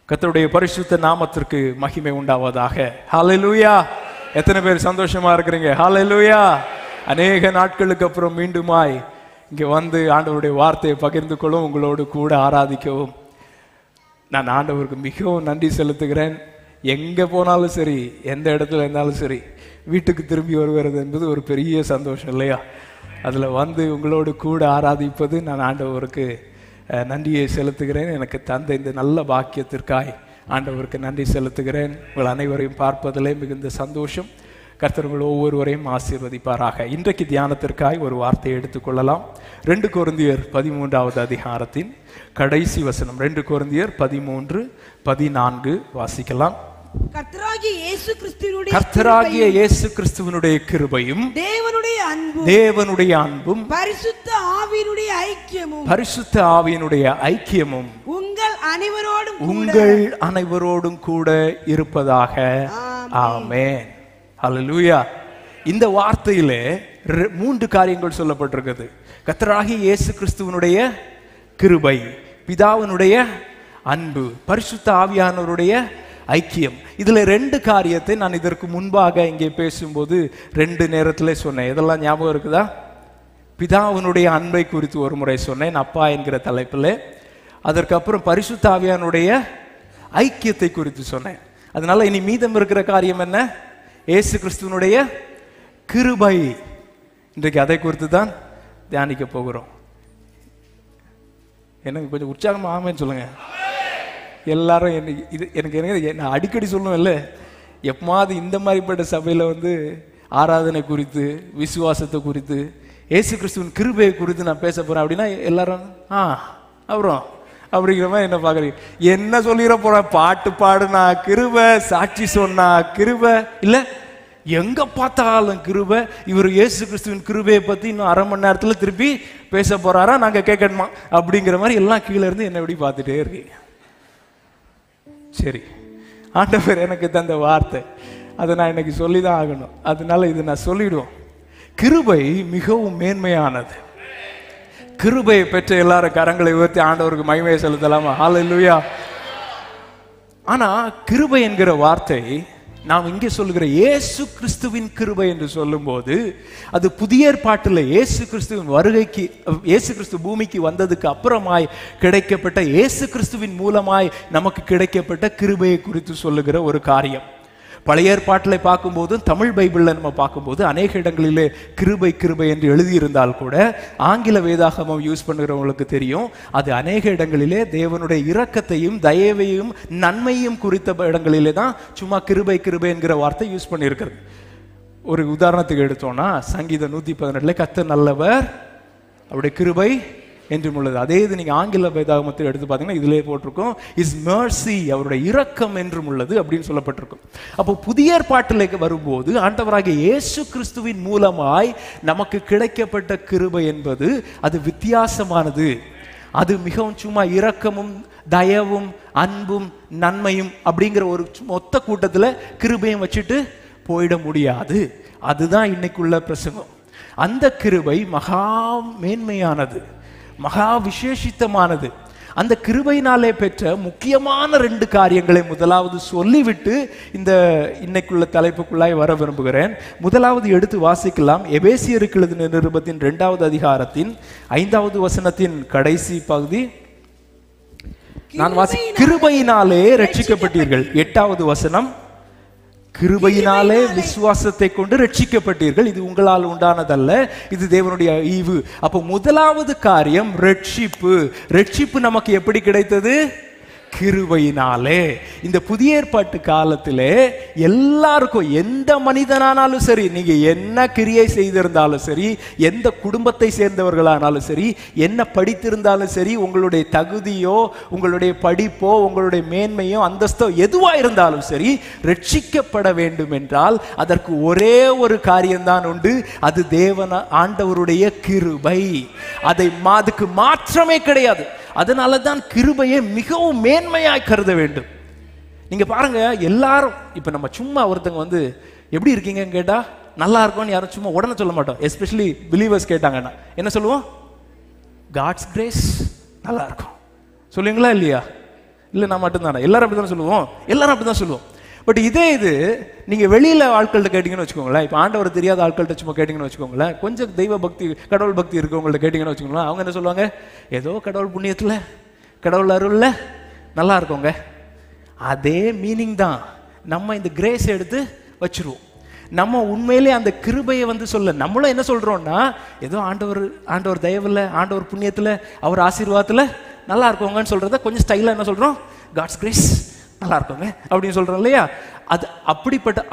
கர்த்தருடைய பரிசுத்த நாமத்திற்கு மகிமை உண்டாவதாக. ஹல்லேலூயா. எத்தனை பேர் சந்தோஷமா இருக்கிறீங்க? ஹல்லேலூயா. அநேக நாட்களுக்கு அப்புறம் மீண்டுமாய் இங்கே வந்து ஆண்டவருடைய வார்த்தையை பகிர்ந்து கொள்ளும், உங்களோடு கூட ஆராதிக்கவும் நான் ஆண்டவருக்கு மிகவும் நன்றி செலுத்துகிறேன். எங்கே போனாலும் சரி, எந்த இடத்துல இருந்தாலும் சரி, வீட்டுக்கு திரும்பி வருகிறது என்பது ஒரு பெரிய சந்தோஷம் இல்லையா? அதில் வந்து உங்களோடு கூட ஆராதிப்பது நான் ஆண்டவருக்கு நன்றியை செலுத்துகிறேன். எனக்கு தந்த இந்த நல்ல பாக்கியத்திற்காய் ஆண்டவருக்கு நன்றி செலுத்துகிறேன். உங்கள் அனைவரையும் பார்ப்பதிலே மிகுந்த சந்தோஷம். கர்த்தர் உங்கள் ஒவ்வொருவரையும் ஆசீர்வதிப்பாராக. இன்றைக்கு தியானத்திற்காய் ஒரு வார்த்தையை எடுத்துக்கொள்ளலாம். 2 கொரிந்தியர் 13வது அதிகாரத்தின் கடைசி வசனம். 2 கொரிந்தியர் 13:14 வாசிக்கலாம். கர்த்தராகிய இயேசு கிறிஸ்துவினுடைய கிருபையும் தேவனுடைய அன்பும் பரிசுத்த ஆவியினுடைய ஐக்கியமும் உங்கள் அனைவரோடும் கூட இருப்பதாக. ஆமென். ஹல்லேலூயா. இந்த வார்த்தையிலே 3 காரியங்கள் சொல்லப்பட்டிருக்கிறது. கர்த்தராகிய இயேசு கிறிஸ்துவினுடைய கிருபை, பிதாவினுடைய அன்பு, பரிசுத்த ஆவியானவருடைய ஐக்கியம். இதுல 2 காரியத்தை நான் இதற்கு முன்பாக இங்கே பேசும்போது 2 நேரத்தில் சொன்னேன். இதெல்லாம் ஞாபகம் இருக்குதா? பிதாவினுடைய அன்பை குறித்து ஒரு முறை சொன்னேன், அப்பா என்கிற தலைப்பில். அதற்கப்புறம் பரிசுத்த ஆவியானுடைய ஐக்கியத்தை குறித்து சொன்னேன். அதனால இனி மீதம் இருக்கிற காரியம் என்ன? இயேசு கிறிஸ்துவனுடைய கிருபை. இன்றைக்கு அதை குறித்து தான் தியானிக்க போகிறோம். எனக்கு கொஞ்சம் உற்சாகமா ஆமென்னு சொல்லுங்க எல்லாரும். எனக்கு நான் அடிக்கடி சொல்லுவேன் இல்லை, எப்பமாவது இந்த மாதிரிப்பட்ட சபையில் வந்து ஆராதனை குறித்து, விசுவாசத்தை குறித்து, இயேசு கிறிஸ்துவின் கிருபையை குறித்து நான் பேச போகிறேன் அப்படின்னா எல்லாரும் அப்புறம் அப்படிங்கிற மாதிரி என்ன பார்க்குறீங்க? என்ன சொல்லிட போகிறேன்? பாட்டு பாடுனா கிருபை, சாட்சி சொன்னா கிருபை, இல்லை எங்கே பார்த்தாலும் கிருபை. இவர் இயேசு கிறிஸ்துவின் கிருபையை பற்றி இன்னும் அரை மணி நேரத்தில் திருப்பி பேச போகிறாரா, நாங்கள் கேட்கணுமா அப்படிங்கிற மாதிரி எல்லாம் கீழே இருந்து என்ன எப்படி பார்த்துட்டே இருக்கீங்க. சரி, ஆண்டவர் எனக்கு தந்த வார்த்தை, அதை நான் இன்னைக்கு சொல்லி தான் ஆகணும். அதனால இது நான் சொல்லிடுவோம். கிருபை மிகவும் மேன்மையானது. கிருபையை பெற்ற எல்லாரும் கரங்களை உயர்த்தி ஆண்டவருக்கு மகிமையை செலுத்தலாமா? ஹல்லேலூயா. ஆனா கிருபை என்கிற வார்த்தை நாம் இங்கே சொல்லுகிற இயேசு கிறிஸ்துவின் கிருபை என்று சொல்லும்போது, அது புதிய ஏற்பாட்டில் இயேசு கிறிஸ்துவின் வருகைக்கு, இயேசு கிறிஸ்து பூமிக்கு வந்ததுக்கு அப்புறமாய் கிடைக்கப்பட்ட, இயேசு கிறிஸ்துவின் மூலமாய் நமக்கு கிடைக்கப்பட்ட கிருபையை குறித்து சொல்லுகிற ஒரு காரியம். பழைய ஏற்பாட்டில் பார்க்கும்போது, தமிழ் பைபிளில் நம்ம பார்க்கும்போது அநேக இடங்களிலே கிருபை கிருபை என்று எழுதியிருந்தால் கூட, ஆங்கில வேதாகமம் யூஸ் பண்ணுகிறவங்களுக்கு தெரியும், அது அநேக இடங்களிலே தேவனுடைய இரக்கத்தையும் தயவையும் நன்மையும் குறித்த இடங்களிலே தான் சும்மா கிருபை கிருபை என்கிற வார்த்தை யூஸ் பண்ணியிருக்கிறது. ஒரு உதாரணத்துக்கு எடுத்தோம்னா, சங்கீதம் 118 கர்த்தர் நல்லவர், அவருடைய கிருபை என்றும் உள்ளது. அதே இது நீங்க ஆங்கில வேதாகமத்தில் எடுத்து பார்த்தீங்கன்னா இதிலே போட்டிருக்கோம், இஸ் mercy, அவருடைய இரக்கம் என்றும் உள்ளது அப்படின்னு சொல்லப்பட்டிருக்கும். அப்போ புதிய ஏற்பாட்டிലേക്ക് வரும்போது ஆண்டவராகிய இயேசு கிறிஸ்துவின் மூலமாய் நமக்கு கிடைக்கப்பட்ட கிருபை என்பது அது வித்தியாசமானது. அது மிகவும் சும்மா இரக்கமும் தயவும் அன்பும் நன்மையும் அப்படிங்கிற ஒரு மொத்த கூட்டத்தில் கிருபையும் வச்சுட்டு போயிட முடியாது. அதுதான் இன்னைக்குள்ள பிரசங்கம். அந்த கிருபை மகா மேன்மையானது, மகா விசேஷித்தமானது. அந்த கிருபையினாலே பெற்ற முக்கியமான 2 காரியங்களை முதலாவது சொல்லிவிட்டு இந்த இன்னைக்குள்ள தலைப்புக்குள்ளாய் வர விரும்புகிறேன். முதலாவது எடுத்து வாசிக்கலாம். எபேசியருக்கு எழுதின நிருபத்தின் 2வது அதிகாரத்தின் 5வது வசனத்தின் கடைசி பகுதி. நான் கிருபையினாலே ரட்சிக்கப்பட்டீர்கள். 8வது வசனம், கிருபையினாலே விசுவாசத்தை கொண்டு ரட்சிக்கப்பட்டீர்கள், இது உங்களால் உண்டானதல்ல, இது தேவனுடைய ஈவு. அப்போ முதலாவது காரியம் ரட்சிப்பு. ரட்சிப்பு நமக்கு எப்படி கிடைத்தது? கிருபையினாலே. இந்த புதிய ஏற்பாட்டு காலத்திலே எல்லாருக்கும், எந்த மனிதனானாலும் சரி, நீங்க என்ன கிரியை செய்திருந்தாலும் சரி, எந்த குடும்பத்தை சேர்ந்தவர்களானாலும் சரி, என்ன படித்திருந்தாலும் சரி, உங்களுடைய தகுதியோ உங்களுடைய படிப்போ உங்களுடைய மேன்மையோ அந்தஸ்தோ எதுவா இருந்தாலும் சரி, ரட்சிக்கப்பட வேண்டும் என்றால் அதற்கு ஒரே ஒரு காரியம்தான் உண்டு, அது தேவன ஆண்டவருடைய கிருபை. அதுக்கு மாற்றமே கிடையாது. அதனால தான் கிருபையை மிகவும் மேன்மையாய் கருத வேண்டும். நீங்க பாருங்க, எல்லாரும் இப்ப நம்ம சும்மா ஒருத்தங்க வந்து எப்படி இருக்கீங்கன்னு கேட்டா நல்லா இருக்கும்னு யாரும் சும்மா உடனே சொல்ல மாட்டோம். எஸ்பெஷலி பிலீவர்ஸ் கேட்டாங்கன்னா என்ன சொல்லுவோம்? காட்ஸ் கிரேஸ், நல்லா இருக்கும் சொல்லுவீங்களா இல்லையா? இல்லை நான் மட்டும்தானே? எல்லாரும் அப்படி தான் சொல்லுவோம், எல்லாரும் அப்படி தான் சொல்லுவோம். பட் இதே இது நீங்கள் வெளியில் ஆட்கள்கிட்ட கேட்டிங்கன்னு வச்சுக்கோங்களேன், இப்போ ஆண்டவர் தெரியாத ஆட்கள்கிட்ட சும்மா கேட்டிங்கன்னு வச்சுக்கோங்களேன், கொஞ்சம் தெய்வ பக்தி கடவுள் பக்தி இருக்கவங்கள்ட்ட கேட்டிங்கன்னு வச்சுக்கோங்களேன், அவங்க என்ன சொல்லுவாங்க? ஏதோ கடவுள் புண்ணியத்தில் கடவுள் அருளில் நல்லா இருக்கோங்க. அதே மீனிங் தான் நம்ம இந்த கிரேஸ் எடுத்து வச்சுருவோம். நம்ம உண்மையிலே அந்த கிருபையை சொல்ல நம்மளும் என்ன சொல்கிறோம்னா, ஏதோ ஆண்டவர் தயவில், ஆண்டவர் புண்ணியத்தில், அவர் ஆசீர்வாதத்தில் நல்லா இருக்கோங்கன்னு சொல்கிறத கொஞ்சம் ஸ்டைலாக என்ன சொல்கிறோம்? காட்ஸ் கிரேஸ், நல்லா இருக்கோங்க அப்படின்னு சொல்கிறோம் இல்லையா? அது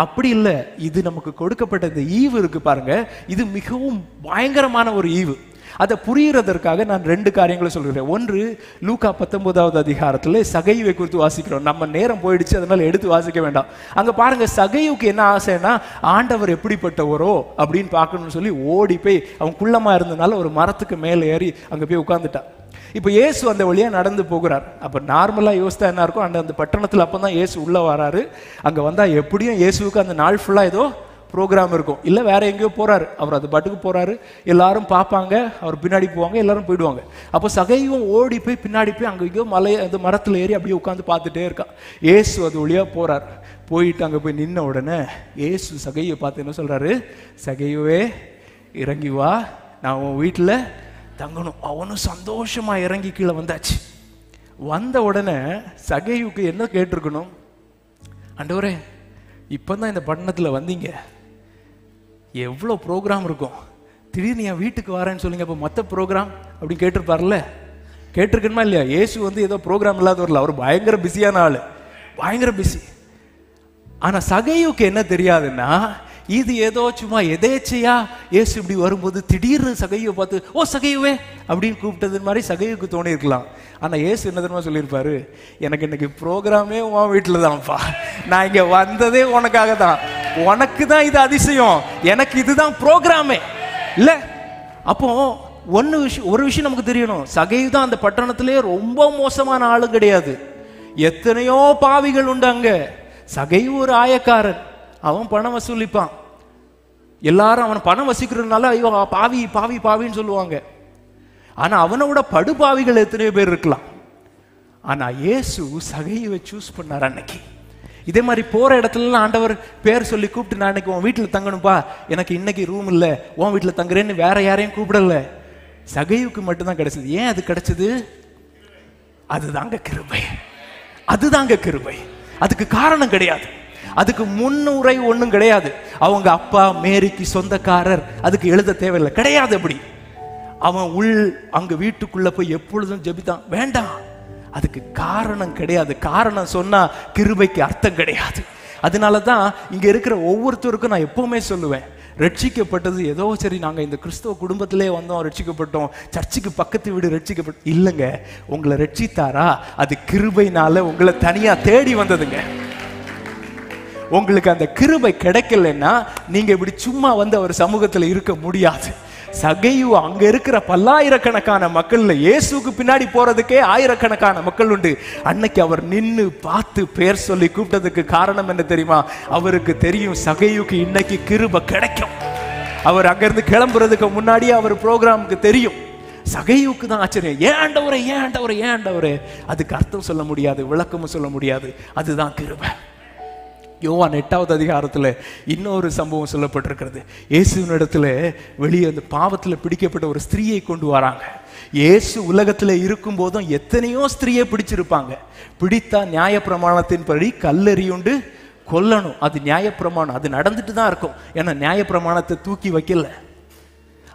அப்படி இல்லை. இது நமக்கு கொடுக்கப்பட்ட இந்த ஈவு இருக்கு பாருங்க, இது மிகவும் பயங்கரமான ஒரு ஈவு. அதை புரிகிறதற்காக நான் 2 காரியங்களை சொல்கிறேன். ஒன்று, லூக்கா 19வது அதிகாரத்தில் சகையுவை குறித்து வாசிக்கிறோம். நம்ம நேரம் போயிடுச்சு, அதனால எடுத்து வாசிக்க வேண்டாம். அங்கே பாருங்க, சகையுக்கு என்ன ஆசைன்னா, ஆண்டவர் எப்படிப்பட்டவரோ அப்படின்னு பார்க்கணும்னு சொல்லி ஓடி போய், அவன் குள்ளமாக இருந்ததுனால ஒரு மரத்துக்கு மேலே ஏறி அங்கே போய் உட்காந்துட்டான். இப்போ இயேசு அந்த வழியாக நடந்து போகிறார். அப்போ நார்மலாக யோசித்தா என்ன இருக்கும்? அந்த பட்டணத்தில் அப்போ தான் இயேசு உள்ளே வராரு. அங்கே வந்தால் எப்படியும் இயேசுவுக்கு அந்த நாள் ஃபுல்லாக ஏதோ ப்ரோக்ராம் இருக்கும், இல்லை வேற எங்கேயோ போறாரு. அவர் அது பாட்டுக்கு போறாரு, எல்லாரும் பார்ப்பாங்க, அவர் பின்னாடி போவாங்க, எல்லாரும் போயிடுவாங்க. அப்போ சகையும் ஓடி போய் பின்னாடி போய் அங்கே எங்கேயோ அந்த மரத்தில் ஏறி அப்படியே உட்காந்து பார்த்துட்டே இருக்கான். ஏசு அது வழியாக போறார். போயிட்டு அங்கே போய் நின்ன உடனே ஏசு சகையை பார்த்து என்ன சொல்றாரு? சகையுவே, இறங்கி வா, நான் உன் வீட்டில் தங்கணும். அவனும் சந்தோஷமா இறங்கி கீழே வந்தாச்சு. வந்த உடனே சகையுக்கு என்ன கேட்டிருக்கணும்? ஆண்டவரே, இப்போதான் இந்த பட்டணத்தில் வந்தீங்க, எவ்வளோ ப்ரோக்ராம் இருக்கும், திடீர்னு என் வீட்டுக்கு வரேன்னு சொல்லுங்க, அப்போ மற்ற ப்ரோக்ராம் அப்படின்னு கேட்டிருப்பார்ல? கேட்டிருக்கணுமா இல்லையா? இயேசு ஏதோ ப்ரோக்ராம் இல்லாதவர்ல, அவர் பயங்கர பிஸியான ஆள், பயங்கர பிஸி. ஆனால் சகையுக்கு என்ன தெரியாதுன்னா, இது ஏதோ சும்மா எதேச்சையா இயேசு இப்படி வரும்போது திடீர்னு சகையை பார்த்து ஓ சகையுவே அப்படின்னு கூப்பிட்டது மாதிரி சகையுக்கு தோணி இருக்கலாம். ஆனால் இயேசு என்ன தெரியுமா சொல்லியிருப்பாரு? எனக்கு இன்னைக்கு ப்ரோக்ராமே உன் வீட்டில் தான்ப்பா, நான் இங்கே வந்ததே உனக்காக தான், உனக்கு தான் இது அதிசயம், எனக்கு இதுதான் ப்ரோக்ராமே இல்லை. அப்போ ஒரு விஷயம் நமக்கு தெரியணும், சகையு தான் அந்த பட்டணத்திலே ரொம்ப மோசமான ஆளும் கிடையாது. எத்தனையோ பாவிகள் உண்டு அங்க. சகையு ஒரு ஆயக்காரன், அவன் பணம் வசூலிப்பான். எல்லாரும் அவன் பணம் வசிக்கிறதுனால ஐயோ பாவி பாவி பாவின்னு சொல்லுவாங்க. ஆனா அவனை விட படுபாவிகள் எத்தனையோ பேர் இருக்கலாம். ஆனா இயேசு சகையுவை சூஸ் பண்ணார் அன்னைக்கு. இதே மாதிரி போற இடத்துல ஆண்டவர் பேர் சொல்லி கூப்பிட்டு, நான் இன்னைக்கு உன் வீட்டில் தங்கணும்பா, எனக்கு இன்னைக்கு ரூம் இல்லை, உன் வீட்டில் தங்குறேன்னு வேற யாரையும் கூப்பிடல, சகையுக்கு மட்டும்தான் கிடைச்சது. ஏன் அது கிடைச்சது? அதுதாங்க கிருபை, அதுதாங்க கிருபை. அதுக்கு காரணம் கிடையாது, அதுக்கு முன்னுரை ஒன்றும் கிடையாது. அவங்க அப்பா மேரிக்கு சொந்தக்காரர், அதுக்கு எழுத தேவையில்லை, கிடையாது. அப்படி அவன் அங்க வீட்டுக்குள்ள போய் எப்பொழுதும் ஜெபித்தான், வேண்டாம், அதுக்கு காரணம் கிடையாது. காரணம் சொன்னா கிருபைக்கு அர்த்தம் கிடையாது. அதனாலதான் இங்க இருக்கிற ஒவ்வொருத்தருக்கும் நான் எப்பவுமே சொல்லுவேன், ரட்சிக்கப்பட்டது ஏதோ சரி நாங்கள் இந்த கிறிஸ்தவ குடும்பத்திலே வந்தோம், ரட்சிக்கப்பட்டோம், சர்ச்சுக்கு பக்கத்து வீடு ரட்சிக்கப்பட்டோம் இல்லைங்க. உங்களை ரட்சித்தாரா? அது கிருபைனால உங்களை தனியா தேடி வந்ததுங்க. உங்களுக்கு அந்த கிருபை கிடைக்கலன்னா நீங்க இப்படி சும்மா அவர் சமூகத்தில் இருக்க முடியாது. சகையு அங்க இருக்கிற பல்லாயிரக்கணக்கான மக்கள்ல இயேசுக்கு பின்னாடி போறதுக்கே ஆயிரக்கணக்கான மக்கள் உண்டு. அன்னைக்கு அவர் நின்னு பார்த்து பேர் சொல்லி கூப்பிட்டதுக்கு காரணம் என்ன தெரியுமா? அவருக்கு தெரியும் சகையுக்கு இன்னைக்கு கிருபை கிடைக்கும். அவர் அங்கிருந்து கிளம்புறதுக்கு முன்னாடியே அவர் ப்ரோக்ராமுக்கு தெரியும். சகையுக்கு தான் ஆச்சரியம், ஏன் ஆண்டவரே ஏன் ஆண்டவரே ஏன் ஆண்டவரே. அதுக்கு அர்த்தம் சொல்ல முடியாது, விளக்கமும் சொல்ல முடியாது. அதுதான் கிருபை. யோவான் 8வது அதிகாரத்தில் இன்னொரு சம்பவம் சொல்லப்பட்டிருக்கிறது. இயேசுவின் இடத்துல வெளியே அந்த பாவத்தில் பிடிக்கப்பட்ட ஒரு ஸ்திரீயை கொண்டு வராங்க. இயேசு உலகத்தில் இருக்கும் போதும் எத்தனையோ ஸ்திரீயை பிடிச்சிருப்பாங்க. பிடித்தா நியாயப்பிரமாணத்தின்படி கல்லெறியுண்டு கொல்லணும், அது நியாயப்பிரமாணம், அது நடந்துட்டு தான் இருக்கும். ஏன்னா நியாயப்பிரமாணத்தை தூக்கி வைக்கல.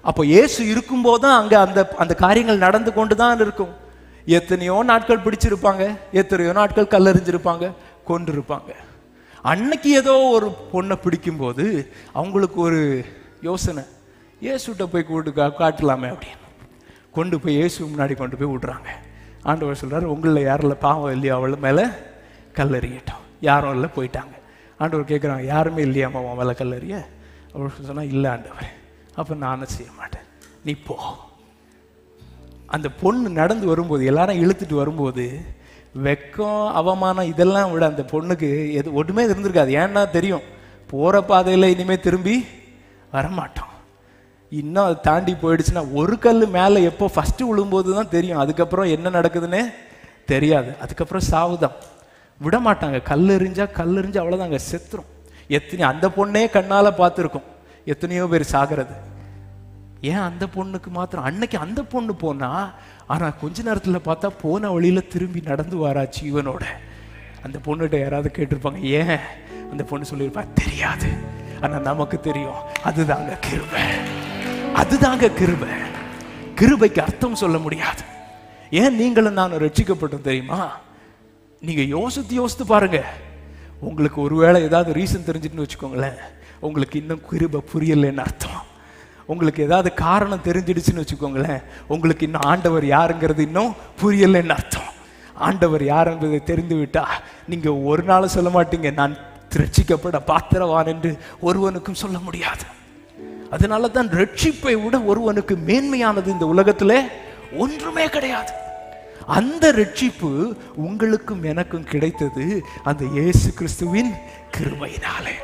அப்போ இயேசு இருக்கும் போதும் அங்கே அந்த காரியங்கள் நடந்து கொண்டு தான் இருக்கும். எத்தனையோ நாட்கள் பிடிச்சிருப்பாங்க, எத்தனையோ நாட்கள் கல்லெறிஞ்சிருப்பாங்க, கொண்டிருப்பாங்க. அன்னைக்கு ஏதோ ஒரு பொண்ணை பிடிக்கும்போது அவங்களுக்கு ஒரு யோசனை, இயேசுகிட்ட போய் காட்டலாமே அப்படின்னு கொண்டு போய் இயேசு முன்னாடி கொண்டு போய் விட்றாங்க. ஆண்டவர் சொல்றாரு, உங்களில் யாரில் பாவம் இல்லையா அவள் மேலே கல்லெறியட்டும். யாரும் இல்லை, போயிட்டாங்க. ஆண்டவர் கேட்குறாங்க, யாருமே இல்லையாம்மா அவன் மேலே கல்லெறிய? அவர் சொன்னால் இல்லை ஆண்டவர். அப்போ நானும் செய்ய மாட்டேன், நீ போ. அந்த பொண்ணு நடந்து வரும்போது, எல்லாரும் இழுத்துட்டு வரும்போது வெக்கம் அவமானம் இதெல்லாம் விட அந்த பொண்ணுக்கு ஒன்றுமே இருந்திருக்காது. ஏன்னா தெரியும் போகிற பாதையில் இனிமேல் திரும்பி வரமாட்டோம். இன்னும் அதை தாண்டி போயிடுச்சுன்னா ஒரு கல் மேலே எப்போ ஃபஸ்ட்டு விழும்போது தான் தெரியும், அதுக்கப்புறம் என்ன நடக்குதுன்னு தெரியாது. அதுக்கப்புறம் சாவுதான், விட மாட்டாங்க. கல்லெறிஞ்சா அவ்வளோதாங்க, செத்துரும். அந்த பொண்ணே கண்ணால பார்த்துருக்கும் எத்தனையோ பேர் சாகிறது. ஏன் அந்த பொண்ணுக்கு மாத்திரம்? அன்னைக்கு அந்த பொண்ணு போனா, ஆனா கொஞ்ச நேரத்தில் பார்த்தா போன வழியில திரும்பி நடந்து வரா ஜீவனோட. அந்த பொண்ணுகிட்ட யாராவது கேட்டிருப்பாங்க, ஏன்? அந்த பொண்ணு சொல்லியிருப்பா, தெரியாது. ஆனா நமக்கு தெரியும். அதுதாங்க கிருபை, அதுதாங்க கிருபை. கிருபைக்கு அர்த்தம் சொல்ல முடியாது. ஏன் நீங்களும் நானும் ரட்சிக்கப்பட்டோம் தெரியுமா? நீங்க யோசித்து பாருங்க. உங்களுக்கு ஒருவேளை ஏதாவது ரீசன் தெரிஞ்சுட்டுன்னு வச்சுக்கோங்களேன், உங்களுக்கு இன்னும் கிருபை புரியலைன்னு அர்த்தம். உங்களுக்கு ஏதாவது காரணம் தெரிஞ்சிடுச்சுன்னு வச்சுக்கோங்களேன், உங்களுக்கு இன்னும் ஆண்டவர் யாருங்கிறது இன்னும் புரியலைன்னு அர்த்தம். ஆண்டவர் யார் என்பதை தெரிந்து விட்டா நீங்க ஒரு நாள் சொல்ல மாட்டீங்க, நான் ரட்சிக்கப்பட பாத்திரவான் என்று ஒருவனுக்கும் சொல்ல முடியாது. அதனால தான் ரட்சிப்பை விட ஒருவனுக்கு மேன்மையானது இந்த உலகத்திலே ஒன்றுமே கிடையாது. அந்த ரட்சிப்பு உங்களுக்கும் எனக்கும் கிடைத்தது அந்த இயேசு கிறிஸ்துவின் கிருபையினாலே.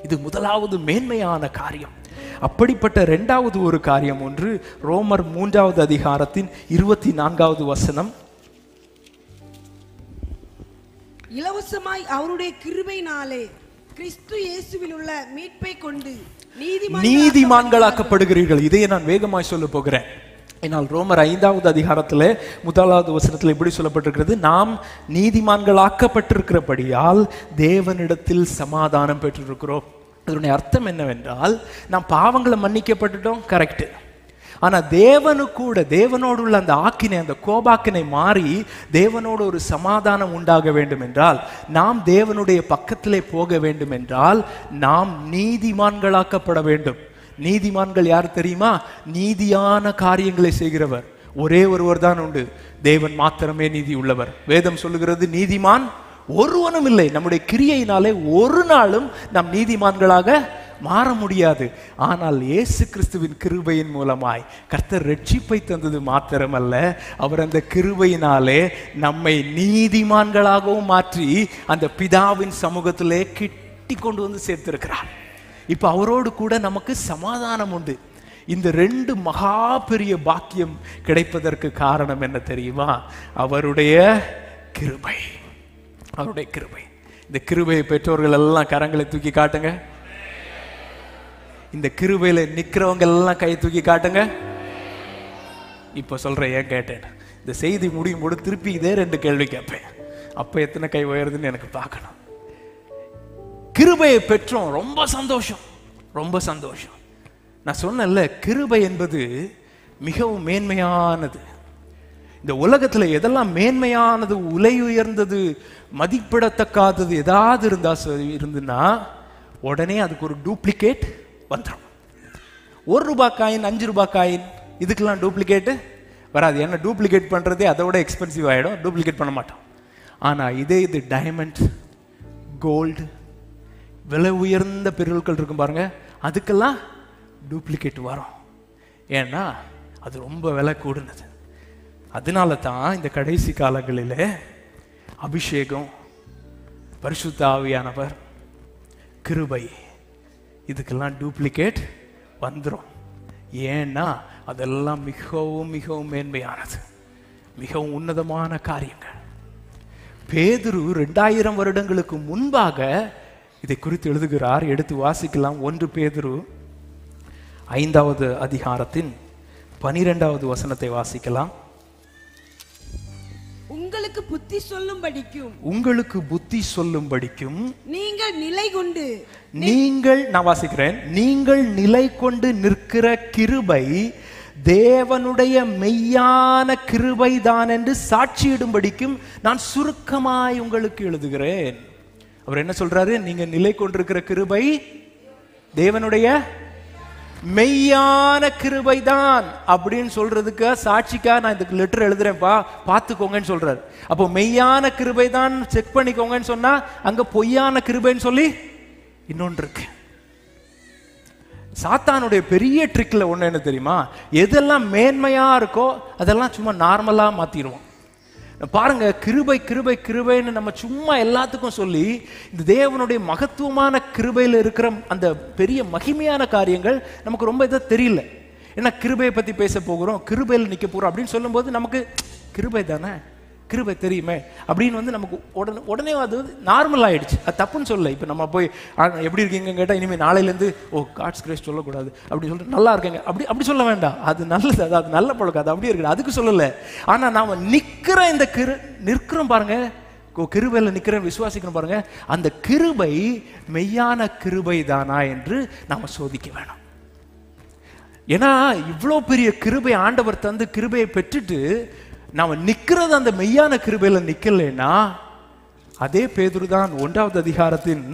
இது முதலாவது மேன்மையான காரியம். அப்படிப்பட்ட இரண்டாவது ஒரு காரியம் ஒன்று ரோமர் 3வது அதிகாரத்தின் 24வது வசனம். இலவசமாய் அவருடைய கிருபையினாலே கிறிஸ்து இயேசுவில் உள்ள மீட்பை கொண்டு நீதிமான்களாக்கப்படுகிறீர்கள். இதை நான் வேகமாய் சொல்ல போகிறேன். என்னால் ரோமர் 5வது அதிகாரத்தில் 1வது வசனத்தில் இப்படி சொல்லப்பட்டிருக்கிறது, நாம் நீதிமான்களாக்கப்பட்டிருக்கிறபடியால் தேவனிடத்தில் சமாதானம் பெற்றிருக்கிறோம். அதனுடைய அர்த்தம் என்னவென்றால், நாம் பாவங்களை மன்னிக்கப்பட்டுட்டோம், கரெக்ட். ஆனா தேவனோடு உள்ள அந்த ஆக்கினை, அந்த கோபாக்கினை மாறி தேவனோடு ஒரு சமாதானம் உண்டாக வேண்டும் என்றால், நாம் தேவனுடைய பக்கத்திலே போக வேண்டும் என்றால், நாம் நீதிமான்களாக்கப்பட வேண்டும். நீதிமான்கள் யார் தெரியுமா? நீதியான காரியங்களை செய்கிறவர் ஒரே ஒருவர் தான் உண்டு, தேவன் மாத்திரமே நீதி உள்ளவர். வேதம் சொல்லுகிறது, நீதிமான் ஒருவனும் இல்லை. நம்முடைய கிரியையினாலே ஒரு நாளும் நாம் நீதிமான்களாக மாற முடியாது. ஆனால் இயேசு கிறிஸ்துவின் கிருபையின் மூலமாய் கர்த்தர் ரட்சிப்பை தந்தது மாத்திரமல்ல, அவர் அந்த கிருபையினாலே நம்மை நீதிமான்களாகவும் மாற்றி அந்த பிதாவின் சமூகத்திலே கிட்டி கொண்டு வந்து சேர்த்திருக்கிறார். இப்ப அவரோடு கூட நமக்கு சமாதானம் உண்டு. இந்த 2 மகா பெரிய பாக்கியம் கிடைப்பதற்கு காரணம் என்ன தெரியுமா? அவருடைய கிருபை, அவருடைய கிருபை. இந்த கிருபையை பெற்றோர்கள் எல்லாம் கரங்களை தூக்கி காட்டுங்க. இந்த கிருபையில நிக்கிறவங்க எல்லாம் கை தூக்கி காட்டுங்க. இப்ப சொல்றேன், ஏன் கேட்டேன்? இந்த செய்தி முடியும் போது திருப்பி இதே 2 கேள்வி கேட்பேன். அப்ப எத்தனை கை உயருதுன்னு எனக்கு பார்க்கணும். கிருபையை பெற்றோம், ரொம்ப சந்தோஷம், ரொம்ப சந்தோஷம். நான் சொன்னேன்ல, கிருபை என்பது மிகவும் மேன்மையானது. இந்த உலகத்துல எதெல்லாம் மேன்மையானது, உலை உயர்ந்தது, மதிப்பிடத்தக்காதது ஏதாவது இருந்துன்னா உடனே அதுக்கு ஒரு டூப்ளிகேட் வந்துடும். 1 ரூபாய் காயின், 5 ரூபாய் காயின், இதுக்கெல்லாம் டூப்ளிகேட்டு வராது. ஏன்னா டூப்ளிகேட் பண்றதே அதை விட எக்ஸ்பென்சிவ் ஆகிடும், டூப்ளிகேட் பண்ண மாட்டோம். ஆனா இது டைமண்ட், கோல்டு, விலை உயர்ந்த பொருட்கள் இருக்கும் பாருங்க, அதுக்கெல்லாம் டூப்ளிகேட் வரும். ஏன்னா அது ரொம்ப விலை கூடுனது. அதனால தான் இந்த கடைசி காலங்களில் அபிஷேகம், பரிசுத்த ஆவியானவர், கிருபை, இதுக்கெல்லாம் டூப்ளிகேட் வந்துடும். ஏன்னா அதெல்லாம் மிகவும் மிகவும் மேன்மையானது, மிகவும் உன்னதமான காரியங்கள். பேதுரு 2000 வருடங்களுக்கு முன்பாக இதை குறித்து எழுதுகிறார். எடுத்து வாசிக்கலாம். 1 பேதுரு 5வது அதிகாரத்தின் 12வது வசனத்தை வாசிக்கலாம். உங்களுக்கு புத்தி சொல்லும்படிக்கும் நீங்கள் நிலை கொண்டு, நான் வாசிக்கிறேன், நீங்கள் நிலை கொண்டு நிற்கிற கிருபை தேவனுடைய மெய்யான கிருபை தான் என்று சாட்சியிடும்படிக்கும் நான் சுருக்கமாய் உங்களுக்கு எழுதுகிறேன். அவர் என்ன சொல்றாரு? நீங்க நிலை கொண்டிருக்கிற கிருபை தேவனுடைய மெய்யான கிருபை தான் அப்படின்னு சொல்றதுக்கு சாட்சிக்கா நான் இதுக்கு லெட்டர் எழுதுறேன்ப்பா, பார்த்துக்கோங்கன்னு சொல்றாரு. அப்போ மெய்யான கிருபை தான் செக் பண்ணிக்கோங்கன்னு சொன்னா அங்க பொய்யான கிருபைன்னு சொல்லி இன்னொன்று இருக்கு. சாத்தானுடைய பெரிய ட்ரிக்ல ஒண்ணு என்ன தெரியுமா? எதெல்லாம் மேன்மையா இருக்கோ அதெல்லாம் சும்மா நார்மலா மாத்திடுவோம். பாருங்க, கிருபை கிருபை கிருபைன்னு நம்ம சும்மா எல்லாத்துக்கும் சொல்லி இந்த தேவனுடைய மகத்துவமான கிருபையில் இருக்கிற அந்த பெரிய மகிமையான காரியங்கள் நமக்கு ரொம்ப இதாக தெரியல. ஏன்னா கிருபையை பத்தி பேச போகிறோம், கிருபையில் நிற்க போகிறோம் அப்படின்னு சொல்லும்போது நமக்கு கிருபை தானே, கிருபை தெரியுமே அப்படின்னு வந்து நமக்கு உடனே அது நார்மல் ஆயிடுச்சு. அது தப்புன்னு சொல்ல. இப்போ நம்ம போய் எப்படி இருக்கீங்க கேட்டால் இனிமேல் நாளையிலேருந்து காட்ஸ் கிரேஸ் சொல்லக்கூடாது அப்படின்னு சொல்லிட்டு நல்லா இருக்கேங்க அப்படி சொல்ல வேண்டாம். அது நல்லது, அது நல்ல பழக்கம், அது அப்படியே இருக்குது, அதுக்கு சொல்லலை. ஆனால் நாம் நிற்கிற இந்த நிற்கிறோம் பாருங்க, கிருபையில் நிற்கிற விசுவாசிக்கணும் பாருங்க, அந்த கிருபை மெய்யான கிருபை தானா என்று நாம் சோதிக்க வேணும். ஏன்னா இவ்வளோ பெரிய கிருபை ஆண்டவர் தந்து கிருபையை பெற்றுட்டு நாம நிற்கிறது அந்த மெய்யான கிருபையில நிக்கலைன்னா, அதே பேதுரு தான் 1வது அதிகாரத்தின்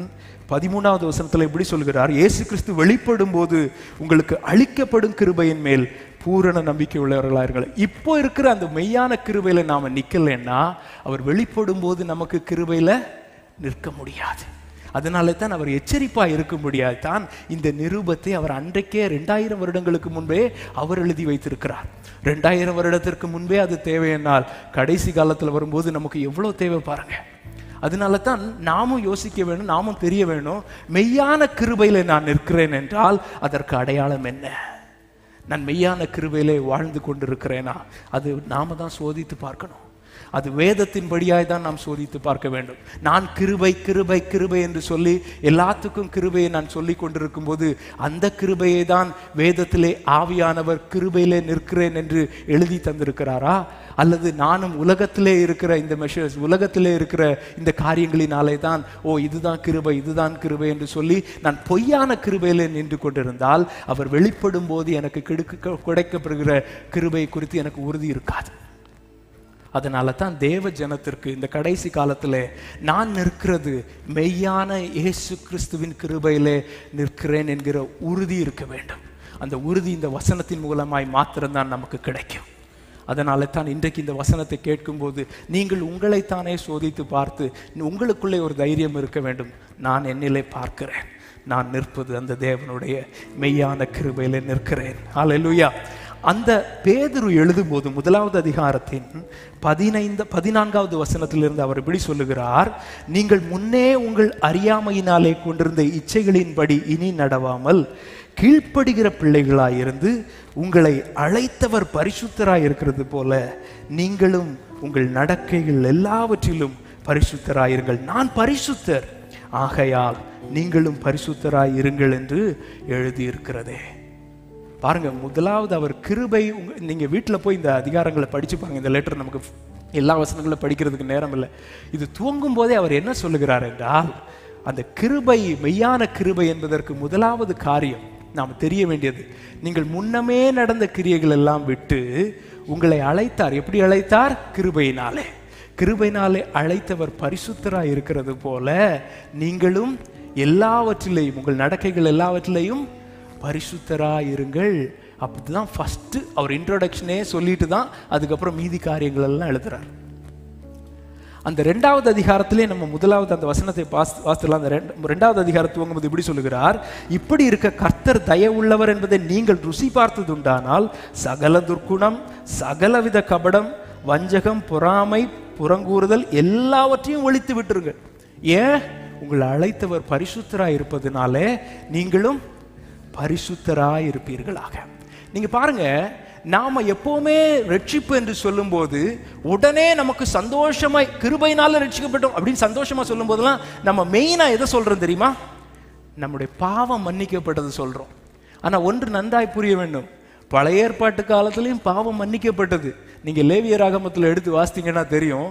13வது வசனத்துல இப்படி சொல்கிறார், இயேசு கிறிஸ்து வெளிப்படும் போது உங்களுக்கு அளிக்கப்படும் கிருபையின் மேல் பூரண நம்பிக்கை உள்ளவர்களார்கள். இப்போ இருக்கிற அந்த மெய்யான கிருபையில நாம நிக்கலைன்னா அவர் வெளிப்படும் போது நமக்கு கிருபையில நிற்க முடியாது. அதனால தான் அவர் எச்சரிப்பா இருக்க முடியாது தான் இந்த நிருபத்தை அவர் அன்றைக்கே 2000 வருடங்களுக்கு முன்பே அவர் எழுதி வைத்திருக்கிறார். 2000 வருடத்திற்கு முன்பே அது தேவையென்னால் கடைசி காலத்தில் வரும்போது நமக்கு எவ்வளோ தேவை பாருங்க. அதனால தான் நாமும் யோசிக்க வேணும், நாமும் தெரிய வேணும், மெய்யான கிருபையில நான் நிற்கிறேன் என்றால் அதற்கு அடையாளம் என்ன? நான் மெய்யான கிருபையிலே வாழ்ந்து கொண்டிருக்கிறேனா? அது நாம தான் சோதித்து பார்க்கணும். அது வேதத்தின்படியாய் தான் நாம் சோதித்து பார்க்க வேண்டும். நான் கிருபை கிருபை கிருபை என்று சொல்லி எல்லாத்துக்கும் கிருபையை நான் சொல்லி கொண்டிருக்கும் போது அந்த கிருபையை தான் வேதத்திலே ஆவியானவர் கிருபையிலே நிற்கிறேன் என்று எழுதி தந்திருக்கிறாரா? அல்லது நானும் உலகத்திலே இருக்கிற இந்த மெஷர்ஸ், உலகத்திலே இருக்கிற இந்த காரியங்களினாலே தான் இதுதான் கிருபை இதுதான் கிருபை என்று சொல்லி நான் பொய்யான கிருபையிலே நின்று கொண்டிருந்தால் அவர் வெளிப்படும் போது எனக்கு கிடைக்கப்படுகிற கிருபை குறித்து எனக்கு உறுதி இருக்காது. அதனால தான் தேவ ஜனத்திற்கு இந்த கடைசி காலத்தில் நான் நிற்கிறது மெய்யான இயேசு கிறிஸ்துவின் கிருபையிலே நிற்கிறேன் என்கிற உறுதி இருக்க வேண்டும். அந்த உறுதி இந்த வசனத்தின் மூலமாய் மாத்திரம்தான் நமக்கு கிடைக்கும். அதனால தான் இன்றைக்கு இந்த வசனத்தை கேட்கும்போது நீங்கள் உங்களைத்தானே சோதித்து பார்த்து உங்களுக்குள்ளே ஒரு தைரியம் இருக்க வேண்டும். நான் என்னிலே பார்க்கிறேன், நான் நிற்பது அந்த தேவனுடைய மெய்யான கிருபையிலே நிற்கிறேன். ஹல்லேலூயா. அந்த பேதுரு எழுதும் போது 1வது அதிகாரத்தின் 14வது வசனத்திலிருந்து அவர் இப்படி சொல்லுகிறார், நீங்கள் முன்னே உங்கள் அறியாமையினாலே கொண்டிருந்த இச்சைகளின்படி இனி நடவாமல் கீழ்ப்படுகிற பிள்ளைகளாயிருந்து உங்களை அழைத்தவர் பரிசுத்தராய் இருக்கிறது போல நீங்களும் உங்கள் நடக்கைகள் எல்லாவற்றிலும் பரிசுத்தராயிருங்கள். நான் பரிசுத்தர், ஆகையால் நீங்களும் பரிசுத்தராய் இருங்கள் என்று எழுதியிருக்கிறதே. பாருங்க, முதலாவது அவர் கிருபை. நீங்க வீட்டில் போய் இந்த அதிகாரங்களை படிச்சு பாருங்க. இந்த லெட்டர் நமக்கு எல்லா வசனங்களும் படிக்கிறதுக்கு நேரம் இல்லை. இது துவங்கும் போதே அவர் என்ன சொல்லுகிறார் என்றால், அந்த கிருபை மெய்யான கிருபை என்பதற்கு முதலாவது காரியம் நாம் தெரிய வேண்டியது, நீங்கள் முன்னமே நடந்த கிரியைகள் எல்லாம் விட்டு உங்களை அழைத்தார். எப்படி அழைத்தார்? கிருபையினாலே. கிருபையினாலே அழைத்தவர் பரிசுத்தராய் இருக்கிறது போல நீங்களும் எல்லாவற்றிலையும் உங்கள் நடக்கைகள் எல்லாவற்றிலையும் பரிசுத்தராயிருங்கள். அப்படிதான் ஃபர்ஸ்ட் அவர் இன்ட்ரோடக்ஷனே சொல்லிட்டு தான் அதுக்கப்புறம் மீதி காரியங்கள் எல்லாம் எழுதுறார். அந்த 2வது அதிகாரத்திலே நம்ம முதலாவது அந்த வசனத்தை வாசிக்கலாம். அந்த 2வது அதிகாரத்தை துவங்கும்போது இப்படி சொல்லுகிறார், இப்படி இருக்க கர்த்தர் தயவுள்ளவர் என்பதை நீங்கள் ருசி பார்த்ததுண்டானால் சகல துர்க்குணம் சகலவித கபடம் வஞ்சகம் பொறாமை புறங்கூறுதல் எல்லாவற்றையும் ஒழித்து விட்டுருங்க. ஏன்? உங்களை அழைத்தவர் பரிசுத்தராய் இருப்பதனாலே நீங்களும் பரிசுத்தராய் இருப்பீர்களாக. நீங்க பாருங்க, நாம எப்பவுமே ரட்சிப்பு என்று சொல்லும் போது உடனே நமக்கு சந்தோஷமாய் கிருபையினால ரட்சிக்கப்பட்டோம் அப்படின்னு சந்தோஷமா சொல்லும் போதெல்லாம் நம்ம மெயினா எதை சொல்றோம் தெரியுமா? நம்முடைய பாவம் மன்னிக்கப்பட்டது சொல்றோம். ஆனா ஒன்று நன்றாய் புரிய வேண்டும், பழைய ஏற்பாட்டு காலத்திலையும் பாவம் மன்னிக்கப்பட்டது. நீங்க லேவியராகமத்தில் எடுத்து வாசித்தீங்கன்னா தெரியும்,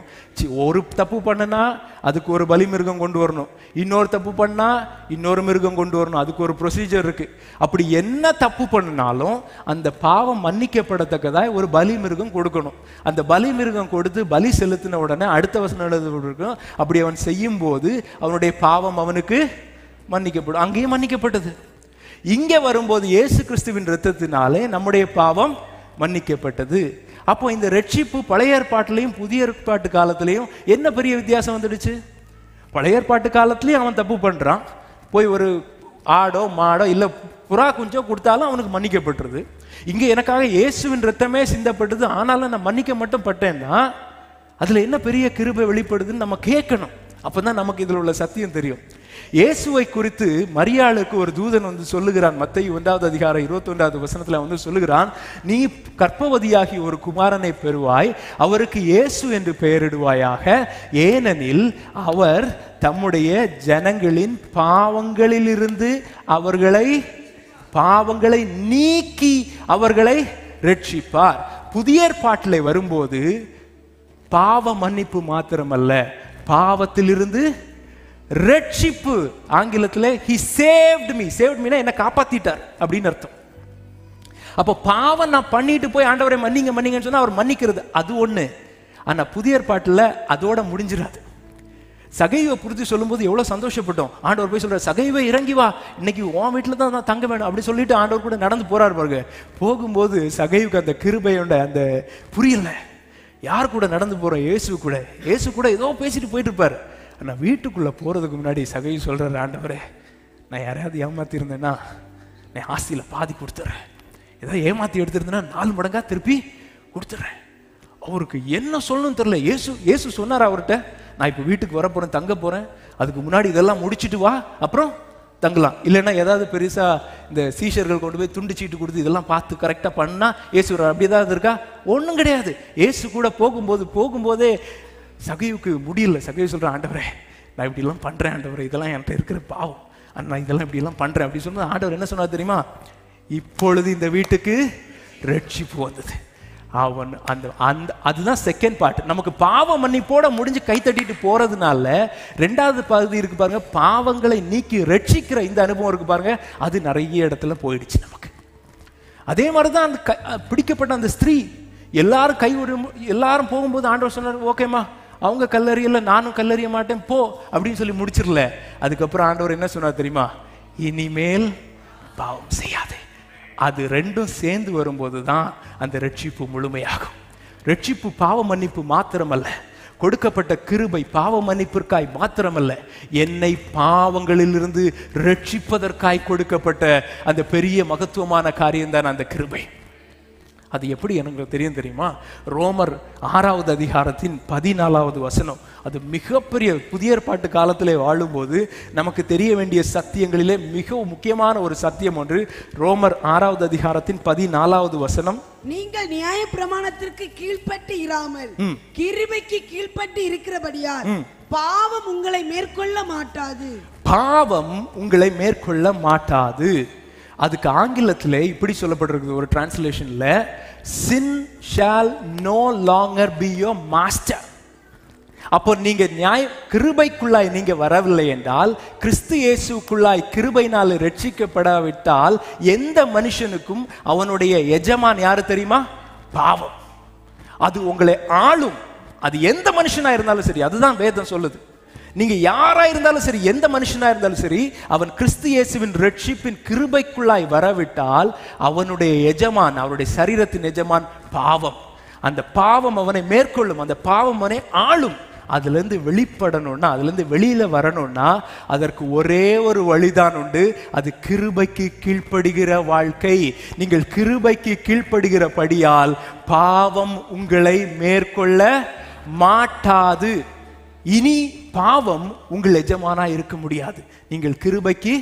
ஒரு தப்பு பண்ணனா அதுக்கு ஒரு பலி மிருகம் கொண்டு வரணும், இன்னொரு தப்பு பண்ணா இன்னொரு மிருகம் கொண்டு வரணும், அதுக்கு ஒரு ப்ரொசீஜர் இருக்கு. அப்படி என்ன தப்பு பண்ணினாலும் அந்த பாவம் மன்னிக்கப்படத்தக்கதாய் ஒரு பலி மிருகம் கொடுக்கணும். அந்த பலி மிருகம் கொடுத்து பலி செலுத்தின உடனே அடுத்த வசனம் எழுதப்பட்டிருக்கும், அப்படி அவன் செய்யும் போது அவனுடைய பாவம் அவனுக்கு மன்னிக்கப்படும். அங்கேயும் மன்னிக்கப்பட்டது. இங்கே வரும்போது இயேசு கிறிஸ்துவின் இரத்தத்தினாலே நம்முடைய பாவம் மன்னிக்கப்பட்டது. அப்போ இந்த ரட்சிப்பு பழைய ஏற்பாட்டிலையும் புதிய ஏற்பாட்டு காலத்திலையும் என்ன பெரிய வித்தியாசம் வந்துடுச்சு? பழைய ஏற்பாட்டு காலத்திலையும் அவன் தப்பு பண்றான், போய் ஒரு ஆடோ மாடோ இல்ல புறா குஞ்சோ கொடுத்தாலும் அவனுக்கு மன்னிக்கப்பட்டுருது. இங்க எனக்காக இயேசுவின் ரத்தமே சிந்தப்பட்டது, ஆனாலும் நான் மன்னிக்க மட்டும் பட்டேன்னா அதுல என்ன பெரிய கிருபை வெளிப்படுதுன்னு நம்ம கேட்கணும். அப்பதான் நமக்கு இதுல உள்ள சத்தியம் தெரியும். இயேசுவை குறித்து மரியாளுக்கு ஒரு தூதன் வந்து சொல்லுகிறான். மத்தேயு 1வது அதிகாரம் 21வது வசனத்துல வந்து சொல்லுகிறான், நீ கர்ப்பவதியாகி ஒரு குமாரனை பெறுவாய், அவருக்கு இயேசு என்று பெயரிடுவாயாக, ஏனெனில் அவர் தம்முடைய ஜனங்களின் பாவங்களிலிருந்து பாவங்களை நீக்கி அவர்களை ரட்சிப்பார். புதிய ஏற்பாட்டிலே வரும்போது பாவ மன்னிப்பு மாத்திரமல்ல, பாவத்திலிருந்து ரட்சிப்பு. ஆங்கிலத்தில் he saved me. saved me என்ன காப்பாத்திட்டார் அப்படின்னு அர்த்தம். அப்போ பாவம் நான் பண்ணிட்டு போய் ஆண்டவரை மன்னிங்க மன்னிங்கன்னு சொன்னா அவர் மன்னிக்கிறது அது ஒண்ணு. ஆனா புதிய ஏற்பாட்டில் அதோட முடிஞ்சிடாது. சகைவை புரிஞ்சு சொல்லும்போது எவ்வளவு சந்தோஷப்பட்டோம். ஆண்டவர் போய் சொல்றாரு, சகைவை இறங்கி வா, இன்னைக்கு உன் வீட்டில் தான் நான் தங்க வேணும் அப்படி சொல்லிட்டு ஆண்டவர் கூட நடந்து போறாரு பாருங்க. போகும்போது சகைவுக்கு அந்த கிருபையோட அந்த புரியல, யார் கூட நடந்து போறோம்? இயேசு கூட ஏதோ பேசிட்டு போயிட்டு இருப்பாரு. ஆனா வீட்டுக்குள்ள போறதுக்கு முன்னாடி சகைவு சொல்றாரு, ஆண்டவரே நான் யாரையாவது ஏமாத்தி இருந்தேன்னா நான் ஆஸ்தியில பாதி கொடுத்துறேன், ஏதாவது ஏமாத்தி எடுத்திருந்தேன்னா 4 மடங்கா திருப்பி கொடுத்துறேன். அவருக்கு என்ன சொல்லணும்னு தெரியல. இயேசு சொன்னார் அவர்கிட்ட, நான் இப்போ வீட்டுக்கு வர போறேன், தங்க போறேன், அதுக்கு முன்னாடி இதெல்லாம் முடிச்சுட்டு வா, அப்புறம் தங்கலாம். இல்லைன்னா ஏதாவது பெருசா இந்த சீஷர்கள் கொண்டு போய் துண்டு சீட்டு கொடுத்து இதெல்லாம் பார்த்து கரெக்டா பண்ணா இயேசு அப்படி ஏதாவது இருக்கா? ஒன்றும் கிடையாது. இயேசு கூட போகும்போதே சகைவுக்கு முடியல. சகைவு சொல்றேன், ஆண்டவரே நான் இப்படிலாம் பண்றேன், ஆண்டவரே இதெல்லாம் என்கிட்ட இருக்கிற பாவம், நான் இதெல்லாம் இப்படிலாம் பண்றேன் அப்படி சொன்னா ஆண்டவர் என்ன சொன்னார் தெரியுமா? இப்பொழுது இந்த வீட்டுக்கு ரட்சிப்பு வந்தது. அவன் அதுதான் செகண்ட் பார்ட். நமக்கு பாவ மன்னிப்போட முடிஞ்சு கை தட்டிட்டு போறதுனால ரெண்டாவது பகுதி இருக்கு பாருங்க, பாவங்களை நீக்கி ரட்சிக்கிற இந்த அனுபவம் இருக்கு பாருங்க, அது நிறைய இடத்துல போயிடுச்சு நமக்கு. அதே மாதிரிதான் அந்த பிடிக்கப்பட்ட அந்த ஸ்திரீ எல்லாரும் போகும்போது ஆண்டவர் சொன்னார், ஓகேம்மா அவங்க கல்லறியல, நானும் கல்லறிய மாட்டேன் போ அப்படின்னு சொல்லி முடிச்சிடல. அதுக்கப்புறம் ஆண்டவர் என்ன சொன்னார் தெரியுமா? இனிமேல் பாவம் செய்யாதே. அது ரெண்டும் சேர்ந்து வரும்போது தான் அந்த ரட்சிப்பு முழுமையாகும். ரட்சிப்பு பாவ மன்னிப்பு மாத்திரமல்ல, கொடுக்கப்பட்ட கிருபை பாவ மன்னிப்பிற்காய் மாத்திரமல்ல, என்னை பாவங்களிலிருந்து ரட்சிப்பதற்காய் கொடுக்கப்பட்ட அந்த பெரிய மகத்துவமான காரியம் தான் அந்த கிருபை. அது எப்படி எனக்கு தெரியும் தெரியுமா? ரோமர் 6வது அதிகாரத்தின் 14வது வசனம். அது மிகப்பெரிய புதிய ஏற்பாட்டு காலத்திலே வாழும்போது நமக்கு தெரிய வேண்டிய சத்தியங்களிலே மிகவும் முக்கியமான ஒரு சத்தியம் ஒன்று. ரோமர் 6வது அதிகாரத்தின் 14வது வசனம், நீங்கள் நியாய பிரமாணத்திற்கு கீழ்ப்பட்டு இராமல் கிருபைக்கு கீழ்ப்பட்டு இருக்கிறபடியால் பாவம் உங்களை மேற்கொள்ள மாட்டாது. பாவம் உங்களை மேற்கொள்ள மாட்டாது. அதுக்கு ஆங்கிலத்தில் இப்படி சொல்லப்பட்டிருக்கு ஒரு டிரான்ஸ்லேஷன்ல, sin shall no longer be your master. அப்போ நீங்க கிருபைக்குள்ளாய் நீங்க வரவில்லை என்றால், கிறிஸ்து இயேசுக்குள்ளாய் கிருபையினால் ரட்சிக்கப்படாவிட்டால், எந்த மனுஷனுக்கும் அவனுடைய எஜமான் யாரு தெரியுமா? பாவம். அது உங்களை ஆளும். அது எந்த மனுஷனா இருந்தாலும் சரி, அதுதான் வேதம் சொல்லுது. நீங்க யாரா இருந்தாலும் சரி, எந்த மனுஷனா இருந்தாலும் சரி, அவன் கிறிஸ்து இயேசுவின் ரட்சிப்பின் கிருபைக்குள்ளாய் வரவிட்டால் அவனுடைய எஜமான், அவருடைய சரீரத்தின் எஜமான் பாவம். அந்த பாவம் அவனை மேற்கொள்ளும், அந்த பாவம் அவனை ஆளும். அதுல இருந்து வெளிப்படணும்னா, அதுல இருந்து வெளியில வரணும்னா அதற்கு ஒரே ஒரு வழிதான் உண்டு. அது கிருபைக்கு கீழ்ப்படுகிற வாழ்க்கை. நீங்கள் கிருபைக்கு கீழ்ப்படுகிறபடியால் பாவம் உங்களை மேற்கொள்ள மாட்டாது. இனி பாவம் உங்கள் எஜமானா இருக்க முடியாது, நீங்கள் கிருபைக்கு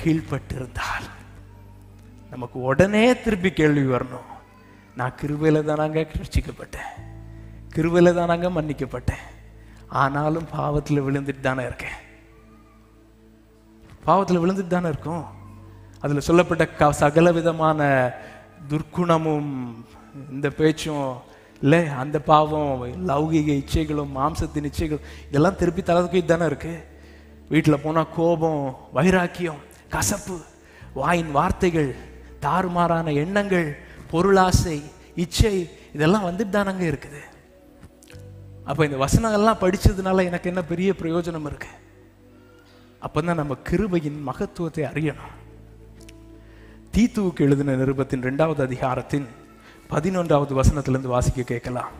கீழ்பட்டிருந்தால். நமக்கு உடனே திருப்பி கேள்வி வரணும், நான் கிருபையில தானாங்க ரட்சிக்கப்பட்டேன், கிருபையில தானாங்க மன்னிக்கப்பட்டேன், ஆனாலும் பாவத்தில் விழுந்துட்டு தானே இருக்கேன். பாவத்தில் விழுந்துட்டு தானே இருக்கும். அதுல சொல்லப்பட்ட சகல விதமான துர்க்குணமும் இந்த பேச்சும் இல்லை, அந்த பாவம், லௌகிக இச்சைகளும் மாம்சத்தின் இச்சைகளும் இதெல்லாம் திருப்பி தலதுக்கு தானே இருக்கு. வீட்டில் போனால் கோபம், வைராக்கியம், கசப்பு, வாயின் வார்த்தைகள், தாறுமாறான எண்ணங்கள், பொருளாசை, இச்சை, இதெல்லாம் வந்துட்டு தானங்க இருக்குது. அப்போ இந்த வசனங்கள்லாம் படிச்சதுனால எனக்கு என்ன பெரிய பிரயோஜனம் இருக்கு? அப்பதான் நம்ம கிருபையின் மகத்துவத்தை அறியணும். தீத்துவுக்கு எழுதின நிருபத்தின் 2வது அதிகாரத்தின் 11வது வசனத்திலிருந்து வாசிக்க கேட்கலாம்.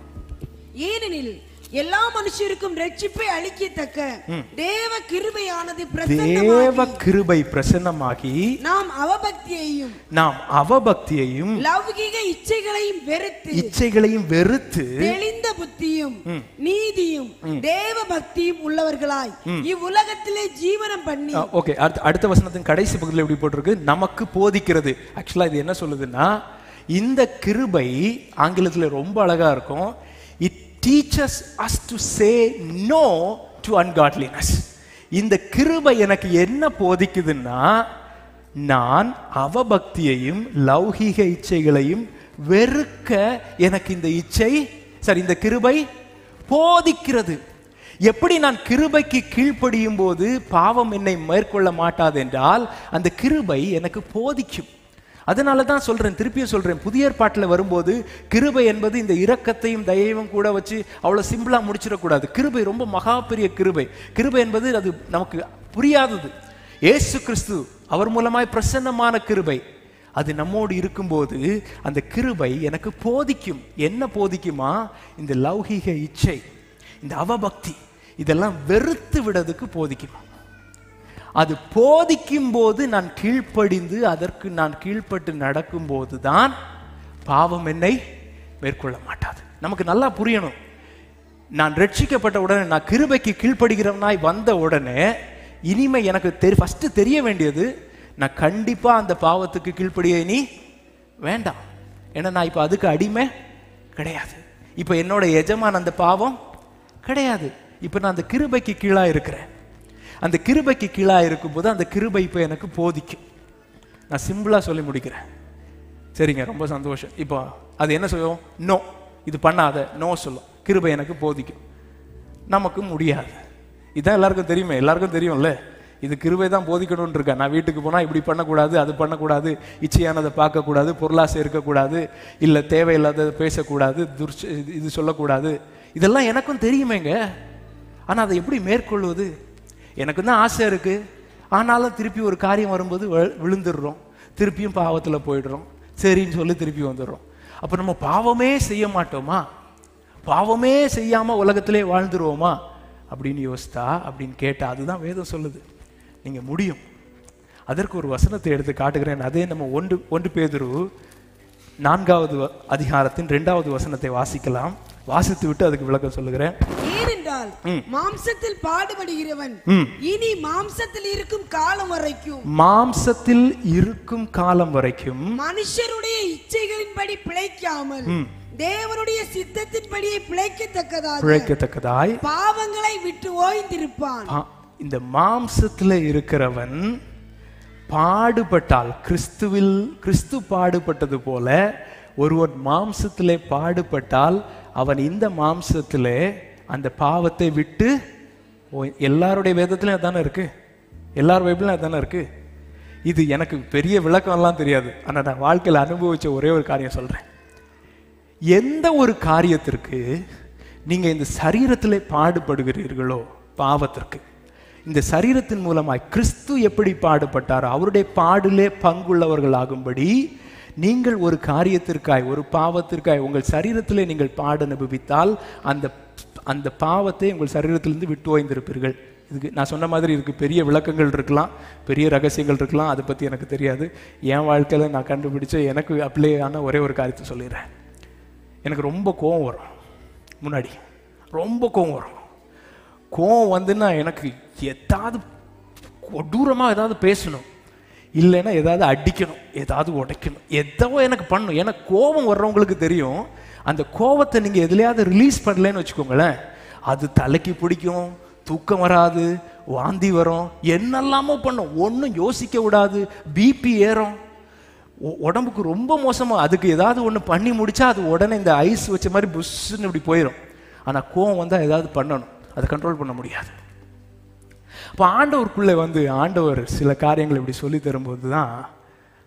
ஏனெனில் எல்லா மனுஷருக்கும் ரட்சிப்பை அளிக்கத்தக்க தேவ கிருபையானது தேவ கிருபை பிரசன்னமாகி நாம் அவபக்தியையும் லௌகிக இச்சைகளையும் வெறுத்து தெளிந்த புத்தியும் நீதியும் தேவ பக்தியும் உள்ளவர்களாய் இவ்வுலகத்திலே ஜீவனம் பண்ணி. ஓகே, அடுத்த வசனத்தின் கடைசி பகுதியில் எப்படி போட்டிருக்கு? நமக்கு போதிக்கிறது. ஆக்சுவலா இது என்ன சொல்லுதுன்னா, இந்த கிருபை ஆங்கிலத்தில் ரொம்ப அழகா இருக்கும். It teaches us to say no to ungodliness. இந்த கிருபை எனக்கு என்ன போதிக்குதுன்னா, நான் அவபக்தியையும் லௌகிக இச்சைகளையும் வெறுக்க எனக்கு இந்த கிருபை போதிக்கிறது. எப்படி நான் கிருபைக்கு கீழ்ப்படியும் போது பாவம் என்னை மேற்கொள்ள மாட்டாது என்றால் அந்த கிருபை எனக்கு போதிக்கும். அதனால தான் சொல்றேன், திருப்பியும் சொல்றேன், புதிய ஏற்பாட்டில் வரும்போது கிருபை என்பது இந்த இரக்கத்தையும் தயவும் கூட வச்சு அவ்வளோ சிம்பிளா முடிச்சிடக்கூடாது. கிருபை ரொம்ப மகா பெரிய கிருபை. கிருபை என்பது அது நமக்கு புரியாதது. இயேசு கிறிஸ்து அவர் மூலமாய் பிரசன்னமான கிருபை அது நம்மோடு இருக்கும்போது அந்த கிருபை எனக்கு போதிக்கும். என்ன போதிக்குமா? இந்த லௌகிக இச்சை, இந்த அவபக்தி, இதெல்லாம் வெறுத்து விடுறதுக்கு போதிக்குமா. அது போதிக்கும் போது நான் கீழ்ப்படிந்து அதற்கு நான் கீழ்ப்பட்டு நடக்கும் போது தான் பாவம் என்னை மேற்கொள்ள மாட்டாது. நமக்கு நல்லா புரியணும். நான் ரட்சிக்கப்பட்ட உடனே, நான் கிருபைக்கு கீழ்ப்படுகிறவனாய் வந்த உடனே இனிமே எனக்கு ஃபர்ஸ்ட் தெரிய வேண்டியது, நான் கண்டிப்பா அந்த பாவத்துக்கு கீழ்ப்படிய நீ வேண்டாம். ஏன்னா நான் இப்ப அதுக்கு அடிமை கிடையாது. இப்ப என்னோட எஜமான் அந்த பாவம் கிடையாது. இப்ப நான் அந்த கிருபைக்கு கீழா இருக்கிறேன். அந்த கிருபைக்கு கீழா இருக்கும்போது அந்த கிருபை இப்போ எனக்கு போதிக்கும். நான் சிம்பிளா சொல்லி முடிக்கிறேன். சரிங்க, ரொம்ப சந்தோஷம். இப்போ அது என்ன சொல்லும்? நோ, இது பண்ணாத, நோ சொல்லும். கிருபை எனக்கு போதிக்கும். நமக்கு முடியாது. இதுதான் எல்லாருக்கும் தெரியுமே, எல்லாருக்கும் தெரியும்ல, இது கிருபை தான் போதிக்கணும்னு இருக்கா. நான் வீட்டுக்கு போனால் இப்படி பண்ணக்கூடாது, அது பண்ணக்கூடாது, இச்சையானதை பார்க்கக்கூடாது, பொருளாசை இருக்கக்கூடாது, இல்லை தேவையில்லாததை பேசக்கூடாது, இது சொல்லக்கூடாது, இதெல்லாம் எனக்கும் தெரியுமேங்க. ஆனால் அதை எப்படி மேற்கொள்வது? எனக்கு தான் ஆசை இருக்கு, ஆனாலும் திருப்பி ஒரு காரியம் வரும்போது விழுந்துடுறோம், திருப்பியும் பாவத்தில் போயிடுறோம், சரின்னு சொல்லி திருப்பி வந்துடுறோம். அப்போ நம்ம பாவமே செய்ய மாட்டோமா? பாவமே செய்யாம உலகத்திலே வாழ்ந்துருவோமா அப்படின்னு யோசித்தா, அப்படின்னு கேட்டா, அதுதான் வேதம் சொல்லுது, நீங்க முடியும். அதற்கு ஒரு வசனத்தை எடுத்து காட்டுகிறேன். அதே நம்ம 1 பேதுரு 4வது அதிகாரத்தின் 2வது வசனத்தை வாசிக்கலாம். வாசித்து விட்டு அதுக்கு விளக்கம் சொல்லுகிறேன். ஏனென்றால் மாம்சத்தில் பாடுபடுகிறவன் இனி மாம்சத்தில் இருக்கும் காலம் வரைக்கும் மனுஷருடைய இச்சைகளின்படி பிழைக்காமல் தேவனுடைய சித்தத்தின்படியே பிழைக்கத்தக்கதாய் பாவங்களை விட்டு ஓய்ந்திருப்பான். இந்த மாம்சத்தில் இருக்கிறவன் பாடுபட்டால், கிறிஸ்து பாடுபட்டது போல ஒருவன் மாம்சத்திலே பாடுபட்டால் அவன் இந்த மாம்சத்திலே அந்த பாவத்தை விட்டு, எல்லாருடைய வேதத்திலும் அதானே இருக்கு, எல்லார் பைபிளும் அதானே இருக்கு. இது எனக்கு பெரிய விளக்கம் எல்லாம் தெரியாது, ஆனால் நான் வாழ்க்கையில் அனுபவிச்ச ஒரே ஒரு காரியம் சொல்றேன். எந்த ஒரு காரியத்திற்கு நீங்க இந்த சரீரத்திலே பாடுபடுகிறீர்களோ, பாவத்திற்கு, இந்த சரீரத்தின் மூலமாய் கிறிஸ்து எப்படி பாடுபட்டாரோ அவருடைய பாடிலே பங்குள்ளவர்கள் ஆகும்படி நீங்கள் ஒரு காரியத்திற்காய், ஒரு பாவத்திற்காய் உங்கள் சரீரத்திலே நீங்கள் பாடு அனுபவித்தால் அந்த பாவத்தை உங்கள் சரீரத்திலிருந்து விட்டு ஓய்ந்திருப்பீர்கள். இதுக்கு நான் சொன்ன மாதிரி இதுக்கு பெரிய விளக்கங்கள் இருக்கலாம், பெரிய ரகசியங்கள் இருக்கலாம், அதை பற்றி எனக்கு தெரியாது. என் வாழ்க்கையில் நான் கண்டுபிடிச்ச எனக்கு அப்ளை ஆன ஒரே ஒரு காரியத்தை சொல்லிடுறேன். எனக்கு ரொம்ப கோவம் வரும், முன்னாடி ரொம்ப கோவம் வரும். கோவம் வந்துன்னா எனக்கு ஏதாவது கொடூரமாக ஏதாவது பேசணும், இல்லைன்னா ஏதாவது அடிக்கணும், ஏதாவது உடைக்கணும், ஏதோ எனக்கு பண்ணணும். ஏன்னா கோபம் வர்றவங்களுக்கு தெரியும், அந்த கோபத்தை நீங்கள் எதுலையாவது ரிலீஸ் பண்ணலன்னு வச்சுக்கோங்களேன், அது தலைக்கு பிடிக்கும், தூக்கம் வராது, வாந்தி வரும், என்னெல்லாமோ பண்ணும், ஒன்றும் யோசிக்க விடாது, பிபி ஏறும், உடம்புக்கு ரொம்ப மோசமாக. அதுக்கு ஏதாவது ஒன்று பண்ணி முடிச்சா அது உடனே இந்த ஐஸ் வச்ச மாதிரி புஷ்ஷுன்னு இப்படி போயிடும். ஆனால் கோவம் வந்தால் ஏதாவது பண்ணணும், அதை கண்ட்ரோல் பண்ண முடியாது. அப்போ ஆண்டவருக்குள்ளே ஆண்டவர் சில காரியங்கள் இப்படி சொல்லி தரும்போது தான்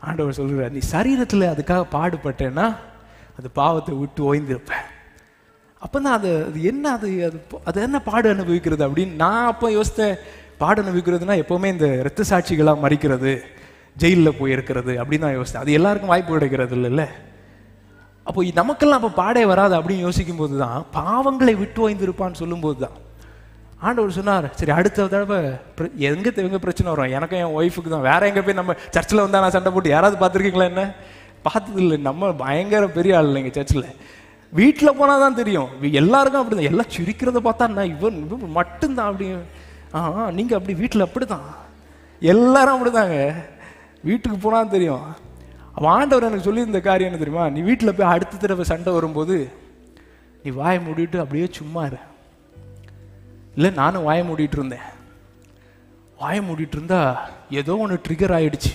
ஆண்டவர் சொல்கிறார், நீ சரீரத்தில் அதுக்காக பாடுபட்டேன்னா அது பாவத்தை விட்டு ஓய்ந்திருப்பேன். அப்போ தான் அது என்ன, அது என்ன பாடு அனுபவிக்கிறது அப்படின்னு நான் அப்போ யோசித்தேன். பாடு அனுபவிக்கிறதுனா எப்போவுமே இந்த இரத்த சாட்சிகளாக மறிக்கிறது, ஜெயிலில் போயிருக்கிறது அப்படின்னு தான் யோசித்தேன். அது எல்லாருக்கும் வாய்ப்பு கிடைக்கிறது இல்லைல்ல. அப்போ நமக்கெல்லாம் அப்போ பாடே வராது அப்படின்னு யோசிக்கும் போது தான், பாவங்களை விட்டு ஓய்ந்திருப்பான்னு சொல்லும்போது தான் ஆண்டவர் சொன்னார், சரி அடுத்த தடவை எங்க பிரச்சனை வரும், எனக்கும் என் ஒய்ஃபுக்கு தான். வேற எங்க போய் நம்ம சர்ச்சில் வந்தா நான் சண்டை போட்டு யாராவது பார்த்துருக்கீங்களா? என்ன பார்த்தது இல்லை. நம்ம பயங்கர பெரிய ஆள் இல்லைங்க சர்ச்சில். வீட்டில் போனால் தான் தெரியும். எல்லாருக்கும் அப்படி தான். எல்லாம் சிரிக்கிறத பார்த்தா நான் இவன் மட்டும்தான் அப்படி. நீங்கள் அப்படி வீட்டில் அப்படி தான், எல்லாரும் அப்படிதாங்க. வீட்டுக்கு போனால் தெரியும். அவன் ஆண்டவர் எனக்கு சொல்லி இந்த காரியம் என்ன தெரியுமா, நீ வீட்டில் போய் அடுத்த தடவை சண்டை வரும்போது நீ வாயை மூடிட்டு அப்படியே சும்மா இரு. இல்லை நானும் வாயை மூடிட்டு இருந்தேன். வாயை மூடிட்டு இருந்தா ஏதோ ஒன்று ட்ரிகர் ஆயிடுச்சு.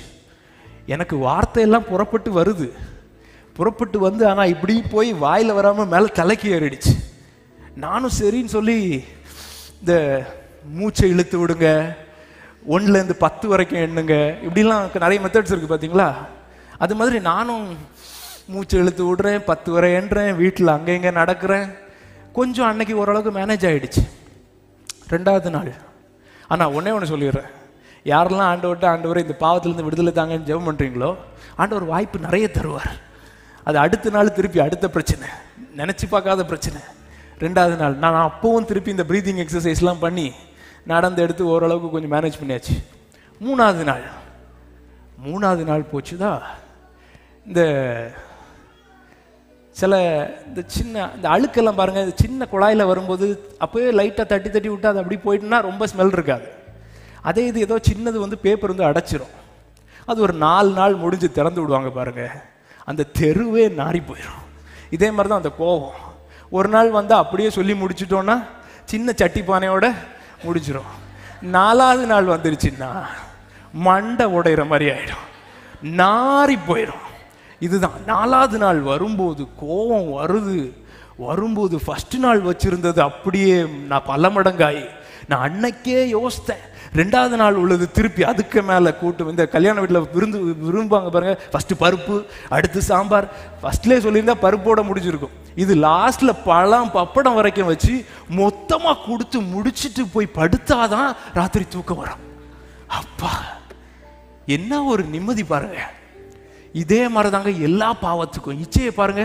எனக்கு வார்த்தையெல்லாம் புறப்பட்டு வருது, புறப்பட்டு வந்து ஆனால் இப்படி போய் வாயில் வராமல் மேலே தலைக்கு ஏறிடுச்சு. நானும் சரின்னு சொல்லி இந்த மூச்சை இழுத்து விடுங்க, 1லேருந்து 10 வரைக்கும் எண்ணுங்க, இப்படிலாம் நிறைய மெத்தட்ஸ் இருக்குது பார்த்தீங்களா. அது மாதிரி நானும் மூச்சை இழுத்து விடுறேன், 10 வரை எண்ணுறேன், வீட்டில் அங்கே இங்கே நடக்கிறேன். கொஞ்சம் அன்னைக்கு ஓரளவுக்கு மேனேஜ் ஆகிடுச்சு. 2வது நாள் ஆனால் ஒன்று சொல்லிடுறேன், யாரெல்லாம் ஆண்டவரை இந்த பாவத்திலேருந்து விடுதலை தாங்கன்னு ஜெபம் பண்ணுறீங்களோ ஆண்டவர் வாய்ப்பு நிறைய தருவார். அது அடுத்த நாள் திருப்பி அடுத்த பிரச்சனை, நினச்சி பார்க்காத பிரச்சனை. 2வது நாள் நான் அப்போவும் திருப்பி இந்த ப்ரீதிங் எக்ஸசைஸ்லாம் பண்ணி நடந்து எடுத்து ஓரளவுக்கு கொஞ்சம் மேனேஜ் பண்ணியாச்சு. 3வது நாள் போச்சுதான் இந்த சில இந்த சின்ன இந்த அழுக்கெல்லாம் பாருங்கள், இந்த சின்ன குழாயில் வரும்போது அப்போயே லைட்டாக தட்டி தட்டி விட்டு அது அப்படி போயிட்டுனா ரொம்ப ஸ்மெல் இருக்காது. அதே இது ஏதோ சின்னது வந்து பேப்பர் வந்து அடைச்சிரும். அது ஒரு 4 நாள் முடிஞ்சு திறந்து விடுவாங்க பாருங்கள், அந்த தெருவே நாரி போயிடும். இதே மாதிரி தான் அந்த கோபம். ஒரு நாள் வந்து அப்படியே சொல்லி முடிச்சிட்டோன்னா சின்ன சட்டி பானையோட முடிச்சிடும். 4வது நாள் வந்துருச்சுன்னா மண்டை உடையிற மாதிரி ஆயிடும், நாரி போயிடும். இதுதான் 4வது நாள் வரும்போது கோபம் வரும்போது ஃபர்ஸ்ட் நாள் வச்சிருந்தது அப்படியே நான் பல மடங்காயி நான் அன்னைக்கே யோசித்தேன். 2வது நாள் உள்ளது திருப்பி அதுக்கு மேலே கூட்டம். இந்த கல்யாண வீட்டில் விரும்புவாங்க பாருங்க, ஃபர்ஸ்ட் பருப்பு அடுத்து சாம்பார். ஃபர்ஸ்ட்லேயே சொல்லியிருந்தா பருப்போட முடிஞ்சிருக்கும். இது லாஸ்ட்ல பழம் பப்படம் வரைக்கும் வச்சு மொத்தமாக கொடுத்து முடிச்சுட்டு போய் படுத்தாதான் ராத்திரி தூக்கம் வரும். அப்பா என்ன ஒரு நிம்மதி பாருங்க. இதே மாதிரி தாங்க எல்லா பாவத்துக்கும். இச்சையை பாருங்க,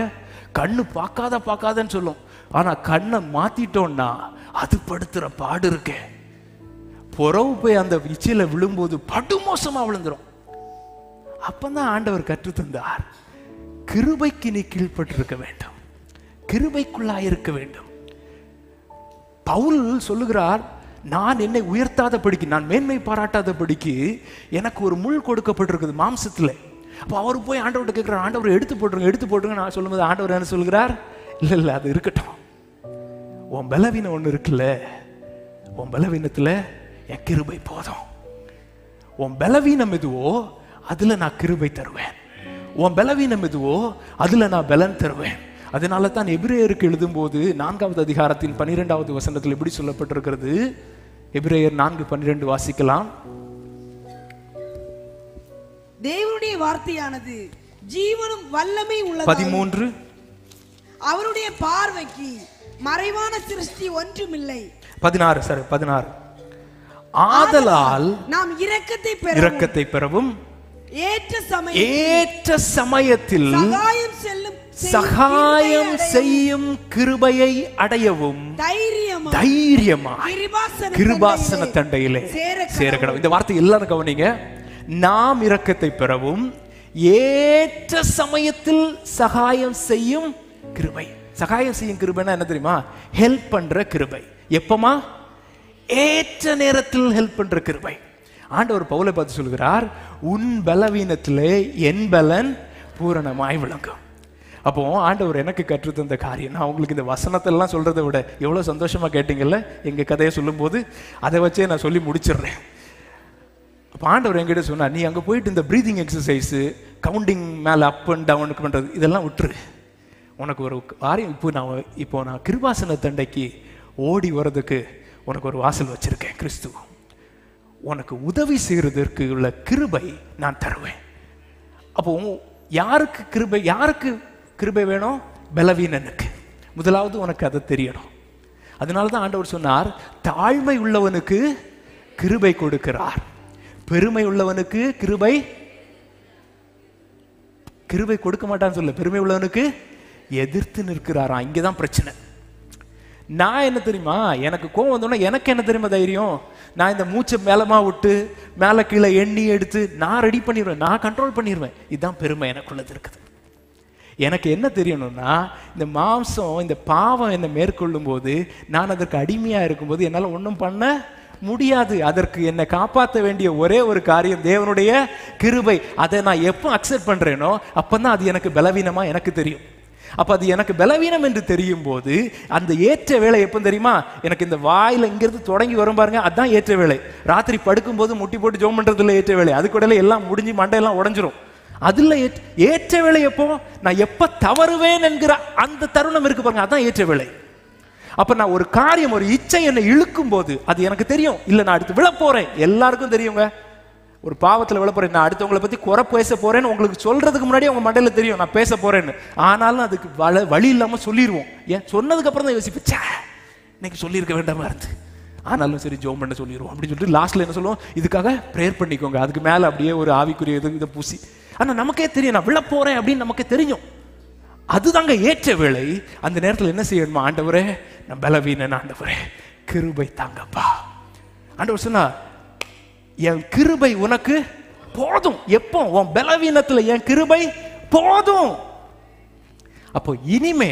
கண்ணு பார்க்காதன்னு சொல்லும், ஆனா கண்ணை மாத்திட்டோம்னா அது படுத்துற பாடு இருக்கு. புறவு போய் அந்த இச்சையில விழும்போது படுமோசமா விழுந்துரும். அப்பதான் ஆண்டவர் கற்றுத்தந்தார், கிருபைக்கு நீ கீழ்பட்டு இருக்க வேண்டும், கிருபைக்குள்ளாயிருக்க வேண்டும். பவுல் சொல்லுகிறார், நான் என்னை உயர்த்தாத படிக்கு, நான் மேன்மை பாராட்டாத படிக்கு எனக்கு ஒரு முள் கொடுக்கப்பட்டிருக்குது மாம்சத்துல. அப்போ அவர் போய் ஆண்டவர்கிட்ட கேட்கிறார், ஆண்டவர் எடுத்து போட்டுருங்க. நான் சொல்லும்போது ஆண்டவர் என்ன சொல்லுகிறார், இல்லை அது இருக்கட்டும், உன் பலவீனம் ஒன்று இருக்குல்ல, உன் பலவீனத்துல என் கிருபை போதும். உன் பலவீனம் எதுவோ அதுல நான் கிருபை தருவேன், உன் பலவீனம் எதுவோ அதுல நான் பலன் தருவேன். அதனால தான் எபிரேயருக்கு எழுதும்போது 4வது அதிகாரத்தின் 12வது வசனத்தில் எப்படி சொல்லப்பட்டிருக்கிறது, எபிரேயர் 4:12 வாசிக்கலாம். தேவனுடைய வார்த்தையானது ஜீவனும் வல்லமை உள்ளது. 13 அவருடைய பார்வைக்கு மறைவான சிருஷ்டி ஒன்றுமில்லை. 16 ஆதலால் நாம் இரக்கத்தை பெறவும் ஏற்ற சமயத்தில் சகாயம் செய்யும் கிருபையை அடையவும் தைரியமாய் கிருபாசன தண்டையிலே சேரக்கணும். இந்த வார்த்தை எல்லாரும் கவனிங்க. நாம் இரக்கத்தை பெறவும் ஏற்ற சமயத்தில் சகாயம் செய்யும் கிருபை. சகாயம் செய்யும் கிருபைனா என்ன தெரியுமா, ஹெல்ப் பண்ற கிருபை. எப்பமா, ஏற்ற நேரத்தில் ஹெல்ப் பண்ற கிருபை. ஆண்டவர் பவுலை பார்த்து சொல்கிறார், உன் பலவீனத்திலே என் பலன் பூரணமாய் விளங்கும். அப்போ ஆண்டவர் எனக்கு கற்றுத்தந்த காரியம், நான் உங்களுக்கு இந்த வசனத்தெல்லாம் சொல்றதை விட எவ்வளவு சந்தோஷமா கேட்டீங்கல்ல எங்க கதையை சொல்லும் போது, அதை வச்சே நான் சொல்லி முடிச்சிடுறேன். அப்போ ஆண்டவர் என்கிட்ட சொன்னார், நீ அங்கே போயிட்டு இந்த ப்ரீதிங் எக்ஸசைஸு, கவுண்டிங் மேலே அப் அண்ட் டவுனுக்கு பண்ணுறது இதெல்லாம் விட்டுரு. உனக்கு ஒரு காரியம், இப்போ நான் கிருபாசன தண்டைக்கு ஓடி வர்றதுக்கு உனக்கு ஒரு வாசல் வச்சிருக்கேன். கிறிஸ்து உனக்கு உதவி செய்யறதற்கு உள்ள கிருபை நான் தருவேன். அப்போ யாருக்கு கிருபை வேணும்? பலவீனனுக்கு. முதலாவது உனக்கு அதை தெரியணும். அதனால தான் ஆண்டவர் சொன்னார், தாழ்மை உள்ளவனுக்கு கிருபை கொடுக்கிறார், பெருமை உள்ளவனுக்கு கிருபை கொடுக்க மாட்டான்னு சொல்ல. பெருமை உள்ளவனுக்கு எதிர்த்து நிற்கிறாராம். இங்கதான் பிரச்சனை. நான் என்ன தெரியுமா, எனக்கு கோவம் வந்தோன்னா எனக்கு என்ன தெரியுமா தைரியம், நான் இந்த மூச்சை மேலமா விட்டு மேலே கீழே எண்ணி எடுத்து நான் ரெடி பண்ணிடுவேன், நான் கண்ட்ரோல் பண்ணிடுவேன். இதுதான் பெருமை எனக்குள்ளது இருக்குது. எனக்கு என்ன தெரியணும்னா, இந்த மாம்சம் இந்த பாவம் என்னை மேற்கொள்ளும் போது, நான் அதற்கு அடிமையாக இருக்கும்போது என்னால் ஒன்றும் பண்ண முடியாது. அதற்கு என்னை காப்பாற்ற வேண்டிய ஒரே ஒரு காரியம் தேவனுடைய கிருபை. அதை நான் எப்போ அக்செப்ட் பண்ணுறேனோ அப்போ தான் அது எனக்கு பலவீனமாக எனக்கு தெரியும். அப்போ அது எனக்கு பலவீனம் என்று தெரியும் போது அந்த ஏற்ற வேலை எப்போ தெரியுமா, எனக்கு இந்த வாயில் இங்கிருந்து தொடங்கி வரும் பாருங்க, அதுதான் ஏற்ற வேலை. ராத்திரி படுக்கும்போது முட்டி போட்டு ஜோம் பண்ணுறதுல ஏற்ற வேலை, அதுக்கூட எல்லாம் முடிஞ்சு மண்டையெல்லாம் உடஞ்சிரும். அதில் ஏற்ற வேலை எப்போ, நான் எப்போ தவறுவேன் என்கிற அந்த தருணம் இருக்கு பாருங்க, அதுதான் ஏற்ற வேலை. அப்போ நான் ஒரு காரியம், ஒரு இச்சை என்னை இழுக்கும் போது அது எனக்கு தெரியும், இல்லை நான் அடுத்து விழ போறேன். எல்லாருக்கும் தெரியுங்க, ஒரு பாவத்தில் விழ போறேன், நான் அடுத்தவங்களை பற்றி குறை பேச போறேன்னு உங்களுக்கு சொல்றதுக்கு முன்னாடி உங்க மண்டையில் தெரியும் நான் பேச போறேன்னு. ஆனாலும் அதுக்கு வழி இல்லாமல் சொல்லிடுவோம். ஏன் சொன்னதுக்கு அப்புறம் தான் யோசிப்பேன், இன்னைக்கு சொல்லியிருக்க வேண்டாமா இருந்து, ஆனாலும் சரி ஜோம் பண்ண சொல்லிடுவோம் அப்படின்னு சொல்லிட்டு லாஸ்ட்ல என்ன சொல்லுவோம், இதுக்காக ப்ரேயர் பண்ணிக்கோங்க. அதுக்கு மேலே அப்படியே ஒரு ஆவிக்குரிய இதை பூசி, ஆனால் நமக்கே தெரியும் நான் விழ போறேன் அப்படின்னு நமக்கே தெரியும். அதுதாங்க ஏற்ற வேலை. அந்த நேரத்தில் என்ன செய்யணுமா, ஆண்டவரே நான் பலவீனன், ஆண்டவரே கிருபை தாங்கப்பா. ஆண்டவர் சொன்னா, என் கிருபை உனக்கு போதும். எப்போ, உன் பலவீனத்தில் என் கிருபை போதும். அப்போ இனிமே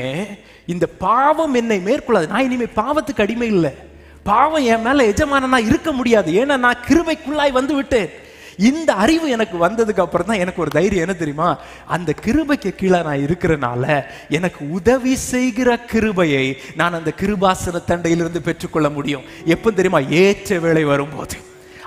இந்த பாவம் என்னை மேற்கொள்ளாது. நான் இனிமே பாவத்துக்கு அடிமை இல்லை. பாவம் என் மேல எஜமானனா இருக்க முடியாது. ஏன்னா நான் கிருபைக்குள்ளாய் வந்து விட்டேன். இந்த அறிவு எனக்கு வந்ததுக்கு அப்புறம் தான் எனக்கு ஒரு தைரியம். என்ன தெரியுமா, அந்த கிருபைக்கு கீழே நான் இருக்கிறனால எனக்கு உதவி செய்கிற கிருபையை நான் அந்த கிருபாசன தண்டையிலிருந்து பெற்றுக்கொள்ள முடியும். எப்போ தெரியுமா, ஏற்ற வேளை வரும்போது.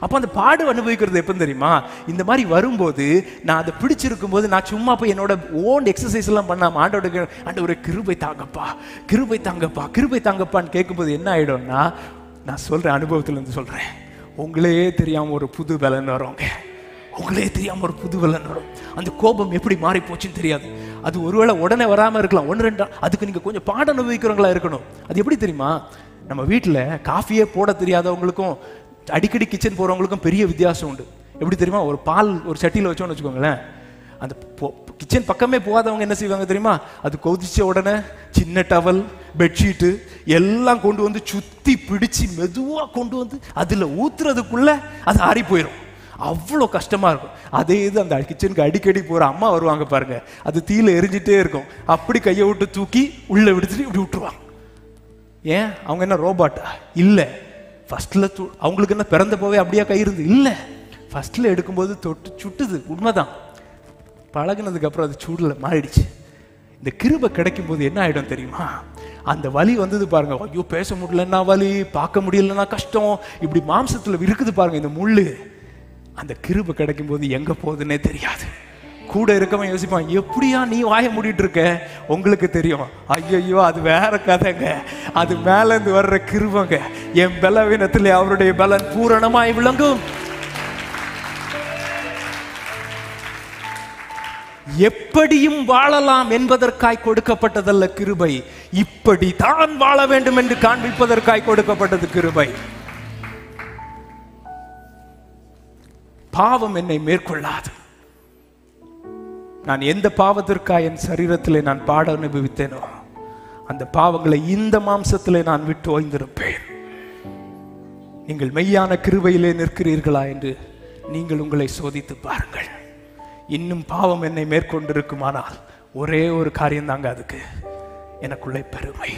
அப்போ அந்த பாடு அனுபவிக்கிறது எப்போ தெரியுமா, இந்த மாதிரி வரும்போது நான் அதை பிடிச்சிருக்கும் போது நான் சும்மா போய் என்னோட ஓன் எக்ஸசைஸ் எல்லாம் பண்ணாம ஆண்டவரே கிருபை தாங்கப்பா, கிருபை தாங்கப்பா, கிருபை தாங்கப்பான்னு கேட்கும்போது என்ன ஆயிடும்னா, நான் சொல்றேன், அனுபவத்துல இருந்து சொல்றேன், உங்களே தெரியாம ஒரு புது பலன் வருவாங்க. உங்களே தெரியாம ஒரு புது பலன் வரும். அந்த கோபம் எப்படி மாறி போச்சுன்னு தெரியாது. அது ஒருவேளை உடனே வராம இருக்கலாம், 1-2 அதுக்கு நீங்க கொஞ்சம் பாட அனுபவிக்கிறவங்களா இருக்கணும். அது எப்படி தெரியுமா, நம்ம வீட்டில் காஃபியே போட தெரியாதவங்களுக்கும் அடிக்கடி கிச்சன் போறவங்களுக்கும் பெரிய வித்தியாசம் உண்டு. எப்படி தெரியுமா, ஒரு பால் ஒரு சட்டியில் வச்சோன்னு வச்சுக்கோங்களேன், அந்த கிச்சன் பக்கமே போகாதவங்க என்ன செய்வாங்க தெரியுமா, அது கொதிச்ச உடனே சின்ன டவல் பெட்ஷீட்டு எல்லாம் கொண்டு வந்து சுத்தி பிடிச்சு மெதுவாக கொண்டு வந்து அதில் ஊத்துறதுக்குள்ள அது ஆறி போயிடும். அவ்வளோ கஷ்டமா இருக்கும். அதே இது அந்த கிச்சனுக்கு அடிக்கடி போற அம்மா வருவாங்க பாருங்க, அது தீயில எரிஞ்சிட்டே இருக்கும், அப்படி கையை விட்டு தூக்கி உள்ள விடுத்துட்டு இப்படி விட்டுருவாங்க. ஏன், அவங்க என்ன ரோபாட்டா? இல்லை. ஃபர்ஸ்ட்ல அவங்களுக்கு என்ன பிறந்த போவே அப்படியே கை இருந்து இல்லை, ஃபர்ஸ்ட்ல எடுக்கும்போது தொட்டு சுட்டுது, உண்மைதான். பழகினதுக்கு அப்புறம் அது சூடுல மாறிடுச்சு. இந்த கிருபை கிடைக்கும் போது என்ன ஆயிடும் தெரியுமா, அந்த வலி வந்தது பாருங்க, ஐயோ பேச முடியலன்னா வலி, பார்க்க முடியலன்னா கஷ்டம், இப்படி மாம்சத்துல இருக்குது பாருங்க இந்த முள்ளு. அந்த கிருபை கிடைக்கும் போது எங்க போகுதுன்னே தெரியாது. கூட இருக்கவன் யோசிப்பான், எப்படியா நீ வாய மூடிட்டு இருக்க, உங்களுக்கு தெரியும் ஐயோ அது வேற கதைங்க, அது மேல இருந்து வர்ற கிருபைங்க. என் பலவீனத்திலே அவருடைய பலன் பூரணமாய் விளங்கும். எப்படியும் வாழலாம் என்பதற்காய் கொடுக்கப்பட்டதல்ல கிருபை, இப்படி தான் வாழ வேண்டும் என்று காண்பிப்பதற்காய் கொடுக்கப்பட்டது கிருபை. பாவம் என்னை மேற்கொள்ளாது. நான் எந்த பாவத்திற்காக என் சரீரத்திலே நான் பாட அனுபவித்தேனோ அந்த பாவங்களை இந்த மாம்சத்திலே நான் விட்டு ஓய்ந்திருப்பேன். நீங்கள் மெய்யான கிருபையிலே நிற்கிறீர்களா என்று நீங்கள் உங்களை சோதித்து பாருங்கள். இன்னும் பாவம் என்னை மேற்கொண்டிருக்குமானால் ஒரே ஒரு காரியம் தாங்க அதுக்கு, எனக்குள்ளே பெருமை.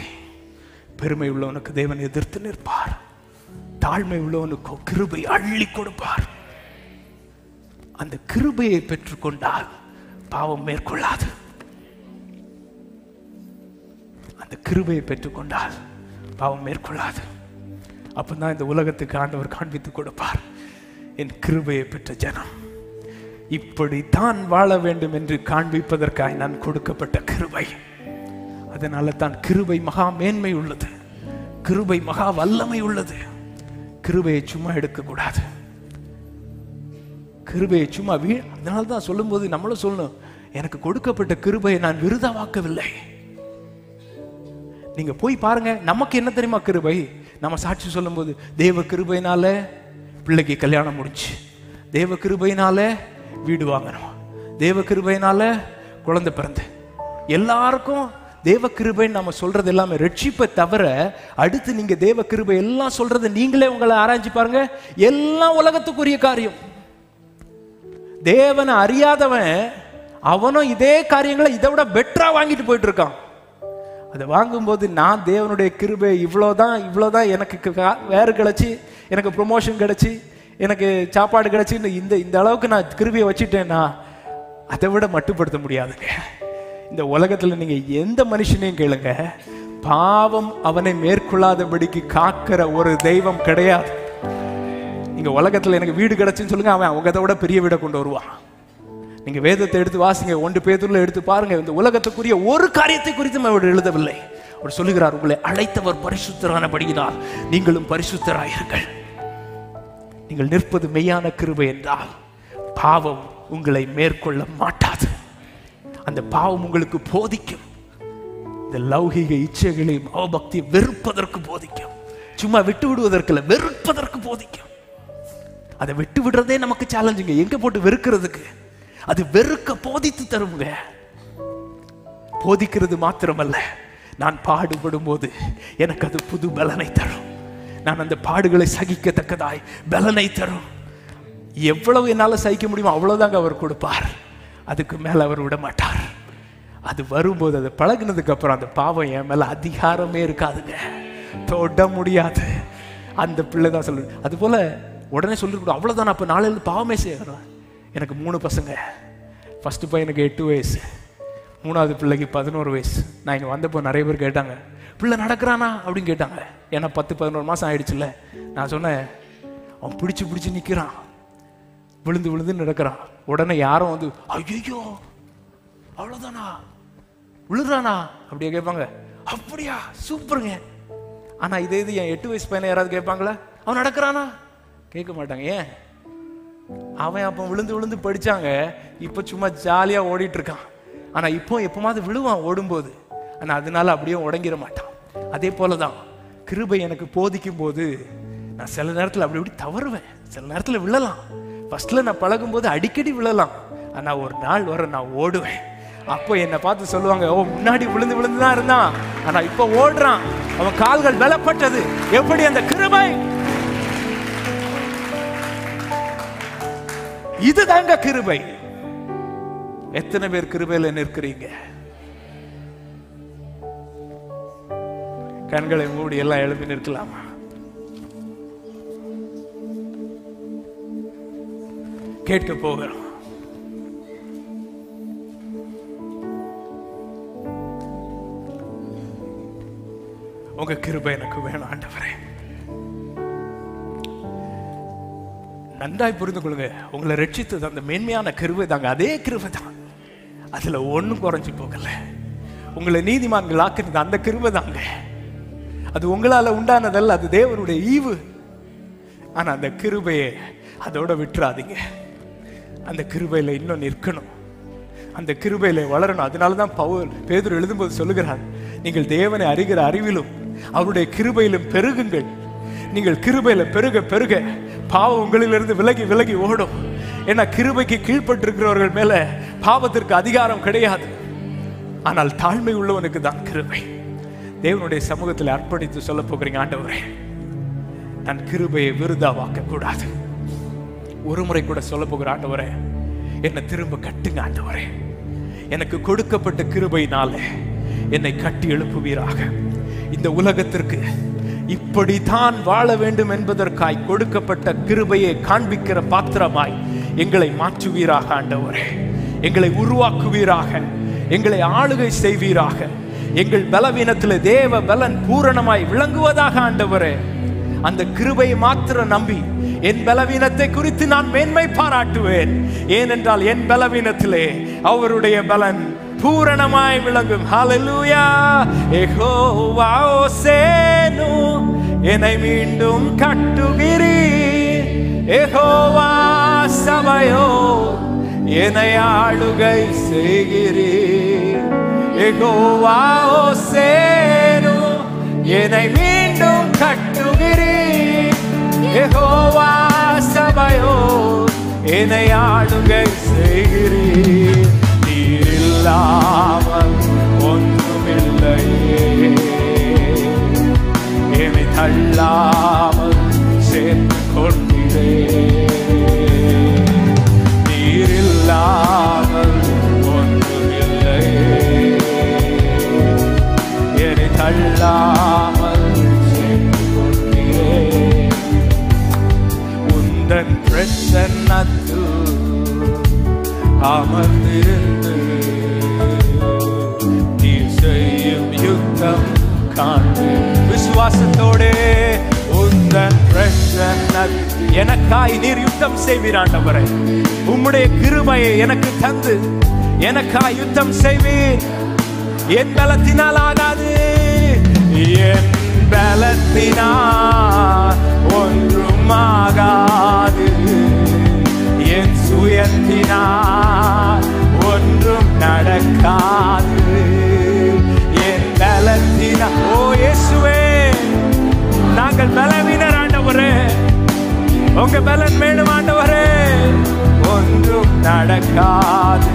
பெருமை உள்ளவனுக்கு தேவன் எதிர்த்து நிற்பார், தாழ்மை உள்ளவனுக்கு கிருபை அள்ளி கொடுப்பார். அந்த கிருபையை பெற்றுக்கொண்டால் பாவம் மேற்கொள்ளாது. அந்த கிருபையை பெற்றுக்கொண்டால் பாவம் மேற்கொள்ளாது. அப்பதான் இந்த உலகத்துக்கு ஆண்டவர் காண்பித்துக் கொடுப்பார், என் கிருபையை பெற்ற ஜனம் இப்படித்தான் வாழ வேண்டும் என்று காண்பிப்பதற்காக நான் கொடுக்கப்பட்ட கிருபை. அதனால தான் கிருபை மகா மேன்மை உள்ளது, கிருபை மகா வல்லமை உள்ளது. கிருபையை சும்மா எடுக்க கூடாது. கிருபையை சும்மா அதனால தான் சொல்லும்போது நம்மளும் சொல்லணும், எனக்கு கொடுக்கப்பட்ட கிருபையை நான் விருதாவாக்கவில்லை. நீங்க போய் பாருங்க, நமக்கு என்ன தெரியுமா கிருபை? நம்ம சாட்சி சொல்லும் போது தேவ கிருபையினால பிள்ளைக்கு கல்யாணம் முடிஞ்சு, தேவ கிருபையினால வீடு வாங்கணும், தேவ கிருபையினால குழந்தை பிறந்து, எல்லாருக்கும் தேவ கிருபை நம்ம சொல்றது எல்லாமே ரட்சிப்பை தவிர அடுத்து நீங்க தேவ கிருபை எல்லாம் சொல்றது நீங்களே உங்களை ஆராய்ச்சி பாருங்க, எல்லாம் உலகத்துக்குரிய காரியம். தேவனை அறியாதவன் அவனும் இதே காரியங்களை இதை விட பெட்டரா வாங்கிட்டு போயிட்டு இருக்கான். அதை வாங்கும்போது நான் தேவனுடைய கிருபை இவ்வளோதான் எனக்கு வேறு கிடைச்சி, எனக்கு ப்ரொமோஷன் கிடைச்சி, எனக்கு சாப்பாடு கிடைச்சின்னு இந்த அளவுக்கு நான் கிருபையை வச்சுட்டேன்னா அதை விட மட்டுப்படுத்த முடியாதுங்க. இந்த உலகத்தில் நீங்கள் எந்த மனுஷனையும் கேளுங்க, பாவம் அவனை மேற்கொள்ளாதபடிக்கு காக்கிற ஒரு தெய்வம் கிடையாது. நீங்க உலகத்தில் எனக்கு வீடு கிடைச்சுன்னு சொல்லுங்க, அவன் உங்களை விட பெரிய வீடை கொண்டு வருவான். நீங்க வேதத்தை எடுத்து வாசிங்க, 1 பேதுருல எடுத்து பாருங்க. இந்த உலகத்துக்குரிய ஒரு காரியத்தை குறித்து அவர் எழுதவில்லை. அவர் சொல்லுகிறார், உங்களை அழைத்தவர் பரிசுத்தரானபடியினால் நீங்களும் பரிசுத்தராயிருங்கள். நீங்கள் நிற்பது மெய்யான கிருபை என்றால் பாவம் உங்களை மேற்கொள்ள மாட்டாது. அந்த பாவம் உங்களுக்கு போதிக்கும். இந்த லௌகிக இச்சைகளையும் அவபக்தியை வெறுப்பதற்கு போதிக்கும். சும்மா விட்டு விடுவதற்குல வெறுப்பதற்கு போதிக்கும். அதை விட்டு விடுறதே நமக்கு சேலஞ்சுங்க. எங்க போட்டு வெறுக்கிறதுக்கு? அது வெறுக்க போதித்து தருங்க. போதிக்கிறது மாத்திரமல்ல, நான் பாடுபடும் போது எனக்கு அது புது பலனை தரும். நான் அந்த பாடுகளை சகிக்கத்தக்கதாய் பலனை தரும். எவ்வளவு என்னால் சகிக்க முடியுமோ அவ்வளவுதாங்க அவர் கொடுப்பார். அதுக்கு மேல அவர் விட மாட்டார். அது வரும்போது, அதை பழகினதுக்கு அப்புறம் அந்த பாவம் என் மேல அதிகாரமே இருக்காதுங்க, தொட முடியாது. அந்த பிள்ளை தான் சொல்லு. அது போல உடனே சொல்லிருக்கணும், அவ்வளவுதான் அப்ப நாளையிலிருந்து பாவமே செய்யறேன். எனக்கு 3 பசங்க. ஃபர்ஸ்ட் பையனுக்கு 8 வயசு, 3வது பிள்ளைக்கு 11 வயசு. நான் இங்கே வந்தப்போ நிறைய பேர் கேட்டாங்க, பிள்ளை நடக்கிறானா அப்படின்னு கேட்டாங்க. ஏன்னா 10-11 மாதம் ஆயிடுச்சுல்ல. நான் சொன்னேன், அவன் பிடிச்சு நிற்கிறான், விழுந்து நடக்கிறான். உடனே யாரும் வந்து ஐயோ அவ்வளோதானா விழுறானா அப்படியே கேட்பாங்க. அப்படியா, சூப்பருங்க. ஆனால் இதே இது என் 8 வயசு பையனை யாராவது கேட்பாங்களா, அவன் நடக்கிறானா? கேட்க மாட்டாங்க. ஏன்? அவன் அப்போ விழுந்து படிச்சாங்க, இப்போ சும்மா ஜாலியாக ஓடிட்டு இருக்கான். ஆனால் இப்போ எப்போமாவது விழுவான் ஓடும்போது. ஆனால் அதனால அப்படியே உடங்கிட மாட்டான். அதே போலதான் கிருபை எனக்கு போதிக்கும் போது நான் சில நேரத்தில் அப்படி தவறுவேன், சில நேரத்தில் விழலாம். ஃபர்ஸ்ட்ல நான் பழகும் போது அடிக்கடி விழலாம். ஆனால் ஒரு நாள் வர நான் ஓடுவேன். அப்போ என்னை பார்த்து சொல்லுவாங்க, ஓ முன்னாடி விழுந்து தான் இருந்தான், ஆனா இப்போ ஓடுறான், அவன் கால்கள் பலப்பட்டது. எப்படி அந்த கிருபை! இதுதாங்க கிருபை. எத்தனை பேர் கிருபையில நிற்கிறீங்க? கண்களை மூடி எல்லாம் எழுப்பி நிற்கலாமா? கேட்க போகிறோம். உங்க கிருபை எனக்கு வேணும் ஆண்டவரே. நன்றாய் புரிந்து கொள்ளுங்க, உங்களை ரட்சித்தது அந்த மேன்மையான கிருபை தாங்க. அதே கிருபை தான், அதுல ஒண்ணும் குறைஞ்சு போகல. உங்களை நீதிமான்கள் ஆக்குறது அந்த கிருபை தாங்க. அது உங்களால உண்டானதல்ல, அது தேவனுடைய ஈவு. ஆனா அந்த கிருபையை அதோட விட்டுறாதீங்க. அந்த கிருபையில இன்னும் நிற்கணும், அந்த கிருபையில வளரணும். அதனாலதான் பேதுரு எழுதும்போது சொல்லுகிறார், நீங்கள் தேவனை அறிகிற அறிவிலும் அவருடைய கிருபையிலும் பெருகுங்கள். நீங்கள் கிருபையில பெருக பெருக பாவம் உங்களிலிருந்து விலகி ஓடும். ஏன்னா கிருபைக்கு கீழ்பட்டிருக்கிறவர்கள் மேல பாவத்திற்கு அதிகாரம் கிடையாது. ஆனால் தாழ்மை உள்ளவனுக்கு தான் கிருபை. தேவனுடைய சமூகத்தில் அர்ப்பணித்து சொல்ல போகிறீங்க, ஆண்டவரே நான் கிருபையை விருதாவாக்க கூடாது. ஒரு முறை கூட சொல்ல போகிற, ஆண்டவரே என்னை திரும்ப கட்டுங்க. ஆண்டவரே எனக்கு கொடுக்கப்பட்ட கிருபையினால என்னை கட்டி எழுப்புவீராக. இந்த உலகத்திற்கு இப்படித்தான் வாழ வேண்டும் என்பதற்காய் கொடுக்கப்பட்ட கிருபையை காண்பிக்கிற பாத்திரமாய் எங்களை மாற்றுவீராக. ஆண்டவரே எங்களை உருவாக்குவீராக, எங்களை ஆளுகை செய்வீராக. எங்கள் பலவீனத்தில் தேவ பலன் பூரணமாய் விளங்குவதாக. ஆண்டவரே அந்த கிருபையை மாத்திரம் நம்பி என் பலவீனத்தை குறித்து நான் மேன்மை பாராட்டுவேன். ஏனென்றால் என் பலவீனத்திலே அவருடைய பலன் பூரணமாய் விளங்கும். ஹல்லேலூயா. யெகோவா ஓசேனு என்னை மீண்டும் கட்டுகிறீர். யெகோவா சபையோ என்னை ஆளுகை செய்கிறீர். யெகோவா ஓசேனு என்னை மீண்டும் கட்டுகிறீர். யெகோவா சபையோ என்னை ஆளுகை செய்கிறீர். நீர் இல்லாமல் ஒன்றுமில்லை. உந்தன் பிரசன்னத்தில் அமர்ந்திருந்து நீ செய்யும் யுத்தம் காண்பு. விசுவாசத்தோடு உந்தன் பிரசன்னத்தில் எனக்காய் நீர் யுத்தம் செய்வீர் ஆண்டவரே. உம்முடைய கிருபையை எனக்கு தந்து எனக்காய் யுத்தம் செய்வீர். என் பலத்தினால் ஆகாது, என் பலத்தினால் ஒன்றும் ஆகாது, என் சுயத்தினால் ஒன்றும் நடக்காது, என் பலத்தினால். ஓ இயேசுவே, நாங்கள் பலவீனர் ஆண்டவரே, உங்க பலன் வேணும் ஆண்டவரே. ஒன்றும் நடக்காது,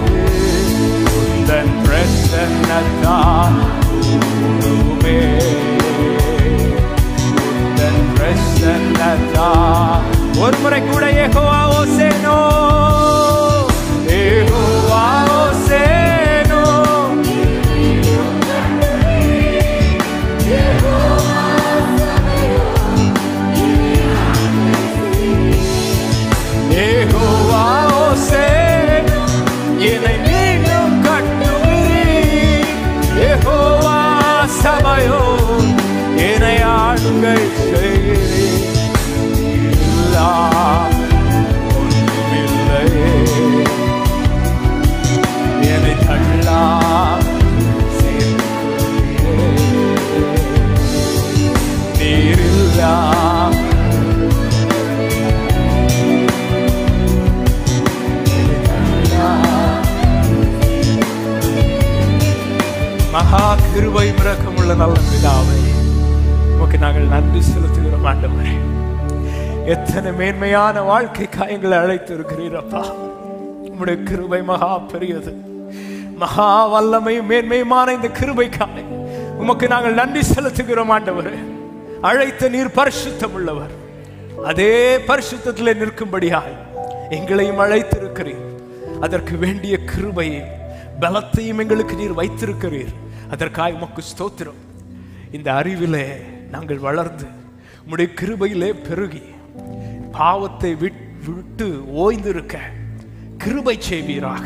உந்தன் பிரசன்னத்தால் கூடுமே, உந்தன் பிரசன்னத்தால். ஒரு முறை கூட யெகோவா ஓசேனோ, யெகோவா ஓசேனோ, யெகோவா ஓசேனோ, என்னை மீண்டும் கட்டுவீர். யெகோவா சபையோ, என்னை ஆளுகை செய்கிறீர். ஒன்றுமில்லை என்னை தள்ளா நீரில்லா மகா கிருபை இரக்கமுள்ள நல்ல பிதாவே, உமக்கு நாங்கள் நன்றி செலுத்துகிறோம் ஆண்டவரே. எத்தனை மேன்மையான வாழ்க்கைக்காய் எங்களை அழைத்து இருக்கிறீரப்பா. உம்முடைய கிருபை மகா பெரியது. மகா வல்லமையும் மேன்மையுமான இந்த கிருபைக்காய் உமக்கு நாங்கள் நன்றி செலுத்துகிறோம் ஆண்டவரே. அழைத்த நீர் பரிசுத்தம் உள்ளவர். அதே பரிசுத்தத்திலே நிற்கும்படியாய் எங்களையும் அழைத்திருக்கிறீர். அதற்கு வேண்டிய கிருபையை பலத்தையும் எங்களுக்கு நீர் வைத்திருக்கிறீர். அதற்காக உமக்கு ஸ்தோத்திரம். இந்த அறிவிலே நாங்கள் வளர்ந்து உம்முடைய கிருபையிலே பெருகி பாவத்தை விட்டு ஓய்ந்திருக்க கிருபை செய்வீராக.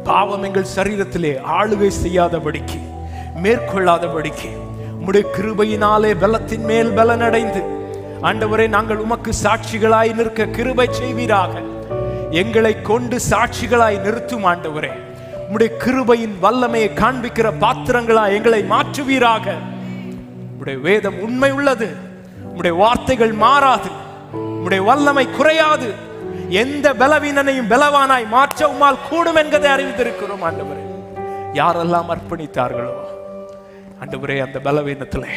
பாவம் எங்கள் சரீரத்திலே ஆளுகை செய்யாதபடிக்கு, மேற்கொள்ளாதபடிக்கு உம்முடைய கிருபையினாலே பலத்தின் மேல் பலனடைந்து ஆண்டவரே நாங்கள் உமக்கு சாட்சிகளாய் நிற்க கிருபை செய்வீராக. எங்களை கொண்டு சாட்சிகளாய் நிறுத்தும் ஆண்டவரே. உம்முடைய கிருபையின் வல்லமையை காண்பிக்கிற பாத்திரங்களாய் எங்களை மாற்றுவீராக. உம்முடைய வேதம் உண்மை உள்ளது. உம்முடைய வார்த்தைகள் மாறாது. உம்முடைய வல்லமை குறையாது. எந்த பலவீனனையும் பலவானாய் மாற்ற உம்மால் கூடும் என்பதை அறிந்திருக்கிறோம் ஆண்டவரே. யாரெல்லாம் அர்ப்பணித்தார்களோ ஆண்டவரே, அந்த பலவீனத்திலே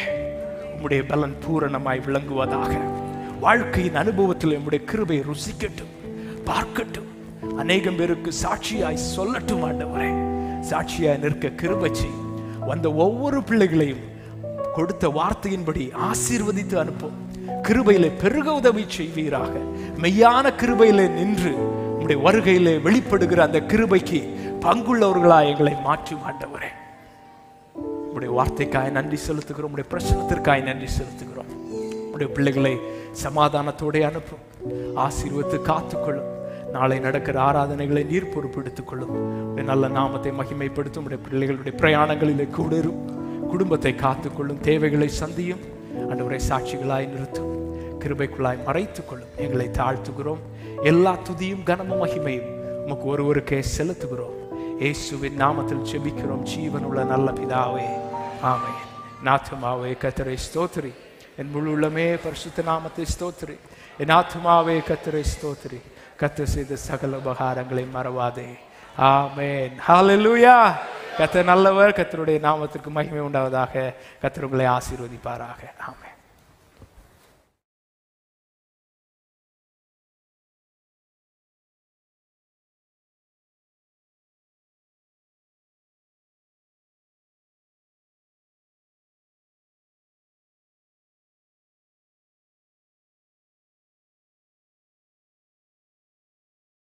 உம்முடைய பலன் பூரணமாய் விளங்குவதாக. வாழ்க்கையின் அனுபவத்தில் உம்முடைய கிருபையை ருசிக்கட்டும், பார்க்கட்டும். அநேகம் பேருக்கு சாட்சியாய் சொல்லட்டும் ஆண்டவரே. சாட்சியாய் நிற்க கிருபை செய். வந்த ஒவ்வொரு பிள்ளைகளையும் கொடுத்த வார்த்தையின்படி ஆசீர்வதித்து அனுப்பும். கிருபையிலே பெருக உதவி செய்வீராக. மெய்யான கிருபையிலே நின்று உம்முடைய வருகையிலே வெளிப்படுகிற அந்த கிருபைக்கு பங்குள்ளவர்களாய் எங்களை மாற்றும் ஆண்டவரே. உம்முடைய வார்த்தைக்காய் நன்றி செலுத்துகிறோம். உம்முடைய பிரசன்னத்திற்காய் நன்றி செலுத்துகிறோம். உம்முடைய பிள்ளைகளை சமாதானத்தோட அனுப்பும். ஆசீர்வதித்து காத்துக்கொள்ளும். நாளை நடக்கிற ஆராதனைகளை நீர் பொறுப்பெடுத்துக் கொள்ளும். உடைய நல்ல நாமத்தை மகிமைப்படுத்தும். உடைய பிள்ளைகளுடைய பிரயாணங்களிலே கூடரும். குடும்பத்தை காத்துக்கொள்ளும். தேவைகளை சந்தியும். ஆண்டவரை சாட்சிகளாய் நிறுத்தும். கிருபைக்குள்ளாய் மறைத்துக் கொள்ளும். எங்களை தாழ்த்துகிறோம். எல்லா துதியும் கனமும் மகிமையும் உமக்கு ஒருவருக்கே செலுத்துகிறோம். இயேசுவின் நாமத்தில் ஜெபிக்கிறோம் ஜீவனுள்ள நல்ல பிதாவே, ஆமென். நாத்துமாவே கர்த்தரை ஸ்தோத்திரி. என் முழு உள்ளமே பரிசுத்த நாமத்தை ஸ்தோத்திரி. என் ஆத்துமாவே கர்த்தரை ஸ்தோத்திரி. கர்த்தர் செய்த சகல உபகாரங்களை மறவாதே. ஆமென். ஹல்லேலூயா. கர்த்தர் நல்லவர். கர்த்தருடைய நாமத்திற்கு மகிமை உண்டாவதாக. கர்த்தர் உங்களை ஆசீர்வதிப்பாராக. ஆமென்.